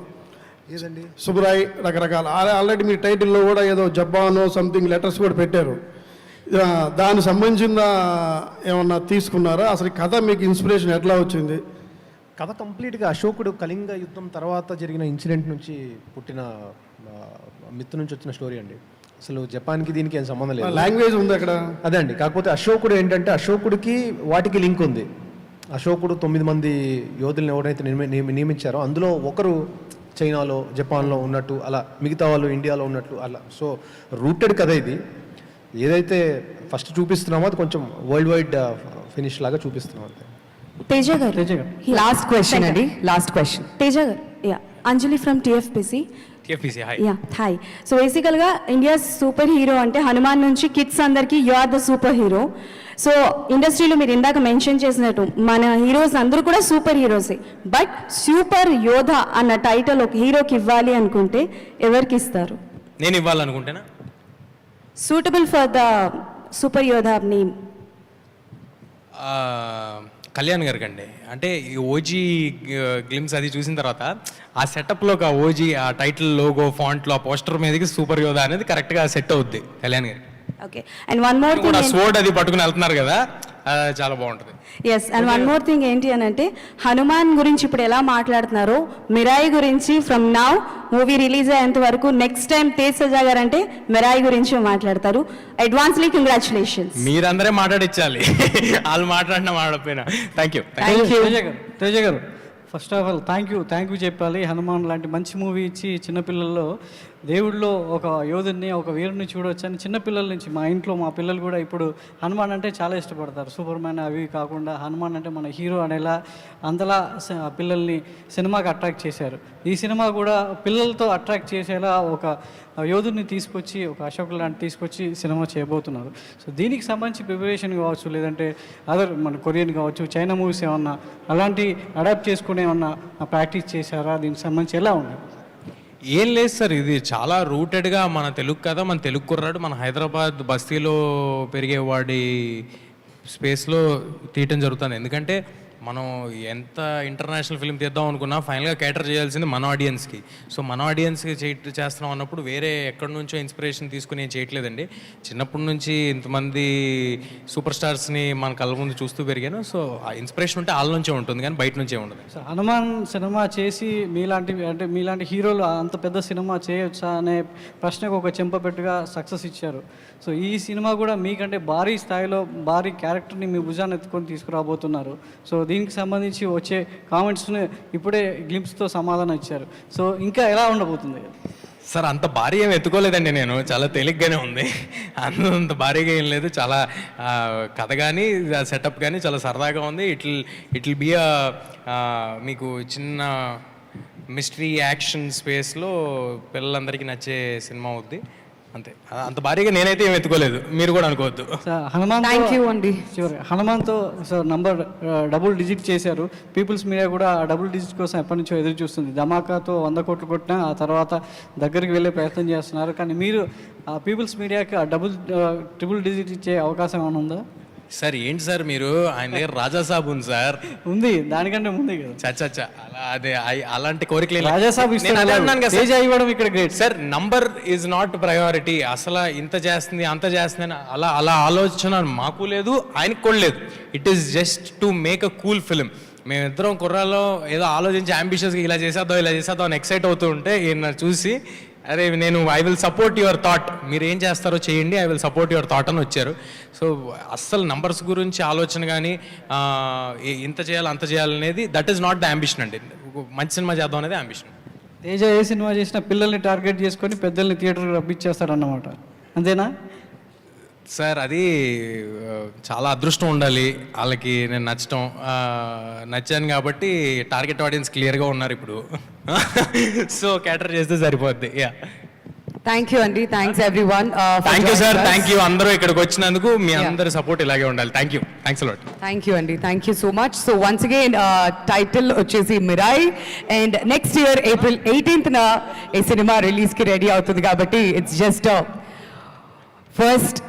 ఏదండి సుబ్రాయ్ రకరకాల. ఆల్రెడీ మీ టైటిల్లో కూడా ఏదో జపాన్ సంథింగ్ లెటర్స్ కూడా పెట్టారు. దానికి సంబంధించిన ఏమన్నా తీసుకున్నారా? అసలు కథ మీకు ఇన్స్పిరేషన్ ఎట్లా వచ్చింది? కథ కంప్లీట్గా అశోకుడు కళింగ యుద్ధం తర్వాత జరిగిన ఇన్సిడెంట్ నుంచి పుట్టిన మిత్ నుంచి వచ్చిన స్టోరీ అండి. అసలు జపాన్కి దీనికి ఏం సంబంధం లేదు. లాంగ్వేజ్ ఉంది అక్కడ, అదే అండి. కాకపోతే అశోకుడు ఏంటంటే అశోకుడికి వాటికి లింక్ ఉంది. అశోకుడు 9 మంది యోధులను ఎవరైతే నియమించారో అందులో ఒకరు చైనాలో, జపాన్లో ఉన్నట్టు, అలా మిగతా వాళ్ళు ఇండియాలో ఉన్నట్లు అలా. సో రూటెడ్ కథ ఇది. ఏదైతే ఫస్ట్ చూపిస్తున్నామో అది కొంచెం వరల్డ్ వైడ్ ఫినిష్ లాగా చూపిస్తున్నాం అంతే. తేజ గారు, లాస్ట్ క్వశ్చన్ అండి, లాస్ట్ క్వశ్చన్. తేజ గారు, yeah, Anjali from TFPC. Yeah, hi. So బేసికల్గా ఇండియా సూపర్ హీరో అంటే హనుమాన్ నుంచి కిడ్స్ అందరికీ you are the super hero. So ఇండస్ట్రీలో మీరు ఇందాక మెన్షన్ చేసినట్టు మన హీరోస్ అందరూ కూడా సూపర్ హీరోసే. బట్ సూపర్ యోధ అన్న టైటిల్ ఒక హీరోకి ఇవ్వాలి అనుకుంటే ఎవరికి ఇస్తారు? నేను ఇవ్వాలనుకుంటేనా? సూటబుల్ ఫర్ ద సూపర్ యోధ నేమ్ కళ్యాణ్ గారికి అండి. అంటే ఈ ఓజీ గ్లిమ్స్ అది చూసిన తర్వాత ఆ సెటప్లో ఆ ఓజీ, ఆ టైటిల్, లోగో, ఫాంట్లో, ఆ పోస్టర్ మీదకి సూపర్ యోధ అనేది కరెక్ట్గా సెట్ అవుద్ది కళ్యాణ్ గారికి. Okay. And one more thing, sword అది పట్టుకుని వెళ్తున్నారు కదా, చాలా బాగుంటుంది. Yes. And one more thing ఏంటి అని అంటే, హనుమాన్ గురించి ఇప్పుడు ఎలా మాట్లాడుతున్నారో మిరాయి గురించి ఫ్రమ్ నౌ మూవీ రిలీజ్ అయ్యేంత వరకు నెక్స్ట్ టైం తేజ్ సజా గారు అంటే మిరాయి గురించి మాట్లాడతారు. Advancely congratulations. మీరందరే మాట్లాడించాలి, వాళ్ళు మాట్లాడినా మాట్లాడిపోయినా. Thank you. Teja garu, first of all thank you చెప్పాలి. హనుమాన్ లాంటి మంచి మూవీ ఇచ్చి చిన్నపిల్లల్లో దేవుడిలో ఒక యోధుడిని, ఒక వీరుని చూడవచ్చు అని చిన్నపిల్లల నుంచి, మా ఇంట్లో మా పిల్లలు కూడా ఇప్పుడు హనుమాన్ అంటే చాలా ఇష్టపడతారు. సూపర్ మ్యాన్ అవి కాకుండా హనుమాన్ అంటే మన హీరో అనేలా అంతలా పిల్లల్ని సినిమాకి అట్రాక్ట్ చేశారు. ఈ సినిమా కూడా పిల్లలతో అట్రాక్ట్ చేసేలా ఒక యోధుడిని తీసుకొచ్చి, ఒక అశోక్ లాంటి తీసుకొచ్చి సినిమా చేయబోతున్నారు. సో దీనికి సంబంధించి ప్రిపరేషన్ కావచ్చు, లేదంటే అదర్ మన కొరియన్ కావచ్చు, చైనా మూవీస్ ఏమన్నా అలాంటి అడాప్ట్ చేసుకుని ఏమన్నా ప్రాక్టీస్ చేశారా? దీనికి సంబంధించి ఎలా ఉన్నాయి? ఏం లేదు సార్, ఇది చాలా రూటెడ్గా మన తెలుగు కథ, మన తెలుగు కుర్రాడు, మన హైదరాబాద్ బస్తీలో పెరిగేవాడి స్పేస్లో తీయటం జరుగుతుంది. ఎందుకంటే మనం ఎంత ఇంటర్నేషనల్ ఫిల్మ్ తీద్దాం అనుకున్నా ఫైనల్గా క్యాటర్ చేయాల్సింది మన ఆడియన్స్కి. సో మన ఆడియన్స్కి చేస్తున్నాం అన్నప్పుడు వేరే ఎక్కడి నుంచో ఇన్స్పిరేషన్ తీసుకుని ఏం చేయట్లేదండి. చిన్నప్పటి నుంచి ఇంతమంది సూపర్ స్టార్స్ని మన కళ్ళ ముందు చూస్తూ పెరిగాను. సో ఆ ఇన్స్పిరేషన్ ఉంటే వాళ్ళ నుంచే ఉంటుంది, కానీ బయట నుంచే ఉండదు. సో హనుమాన్ సినిమా చేసి మీలాంటి హీరోలు అంత పెద్ద సినిమా చేయొచ్చా అనే ప్రశ్నకు ఒక చెంపపెట్టుగా సక్సెస్ ఇచ్చారు. సో ఈ సినిమా కూడా మీకంటే భారీ స్థాయిలో భారీ క్యారెక్టర్ని మీ భుజాన్ని ఎత్తుకొని తీసుకురాబోతున్నారు. సో దీనికి సంబంధించి వచ్చే కామెంట్స్ని ఇప్పుడే గ్లింప్స్తో సమాధానం ఇచ్చారు. సో ఇంకా ఎలా ఉండబోతుంది? సార్ అంత భారీ ఏమి ఎత్తుకోలేదండి, నేను చాలా తేలిగ్గానే ఉంది. అంత భారీగా ఏం లేదు. చాలా కథ కానీ సెటప్ కానీ చాలా సరదాగా ఉంది. ఇట్ విల్ బి మీకు చిన్న మిస్టరీ యాక్షన్ స్పేస్లో పిల్లలందరికీ నచ్చే సినిమా అవుద్ది. అంతే, అంత భారీగా నేనైతే ఏం ఎత్తుకోలేదు, మీరు కూడా అనుకోవద్దు. హనుమాన్తో సార్ డబుల్ డిజిట్ చేశారు. పీపుల్స్ మీడియా కూడా డబుల్ డిజిట్ కోసం ఎప్పటి నుంచో ఎదురు చూస్తుంది. ధమాకాతో 100 కోట్లు కొట్టినా ఆ తర్వాత దగ్గరికి వెళ్ళే ప్రయత్నం చేస్తున్నారు. కానీ మీరు ఆ పీపుల్స్ మీడియాకి ఆ ట్రిపుల్ డిజిట్ ఇచ్చే అవకాశం ఏమైనా ఉందా? సార్ ఏంటి సార్ మీరు, ఆయన దగ్గర రాజాసాబ్ ఉంది సార్. ఉంది, దానికంటే ముందే కదా. చచ్చా అలా అదే అలాంటి కోరికలు రాజాసాబ్ ఇక్కడ great sir. Number is not priority. అసలు ఇంత చేస్తుంది అంత చేస్తుంది అని అలా ఆలోచన మాకు లేదు, ఆయనకు కూడా లేదు. It is just to make a cool film. మేమిద్దరం కుర్రాల్లో ఏదో ఆలోచించి అంబిషియస్గా ఇలా చేసేద్దాం అని ఎక్సైట్ అవుతూ ఉంటే ఈయన చూసి, అరే I will support your thought, మీరు ఏం చేస్తారో చేయండి, I will support your thought అని వచ్చారు. సో అస్సలు నంబర్స్ గురించి ఆలోచన కానీ ఇంత చేయాలి అంత చేయాలనేది that is not the ambition అండి. మంచి సినిమా చేద్దాం అనేది అంబిషన్. తేజ ఏ సినిమా చేసినా పిల్లల్ని టార్గెట్ చేసుకొని పెద్దల్ని థియేటర్కి రప్పించేస్తారన్నమాట, అంతేనా? సార్ అది చాలా అదృష్టం ఉండాలి వాళ్ళకి నేను నచ్చాను కాబట్టి టార్గెట్ ఆడియన్స్ క్లియర్గా ఉన్నారు ఇప్పుడు. సో క్యాటర్ చేస్తే సరిపోద్ది. యా, థ్యాంక్ యూ అండి, thanks everyone. Thank you sir, thank you అందరూ ఇక్కడికి వచ్చినందుకు. మీ అందరి సపోర్ట్ ఇలాగే ఉండాలి. Thank you, thanks a lot. Thank you అండి, thank you so much. So once again title వచ్చేసి Mirai, and next year April 18th ఈ సినిమా రిలీజ్కి రెడీ అవుతుంది కాబట్టి ఇట్స్ జస్ట్ ఫస్ట్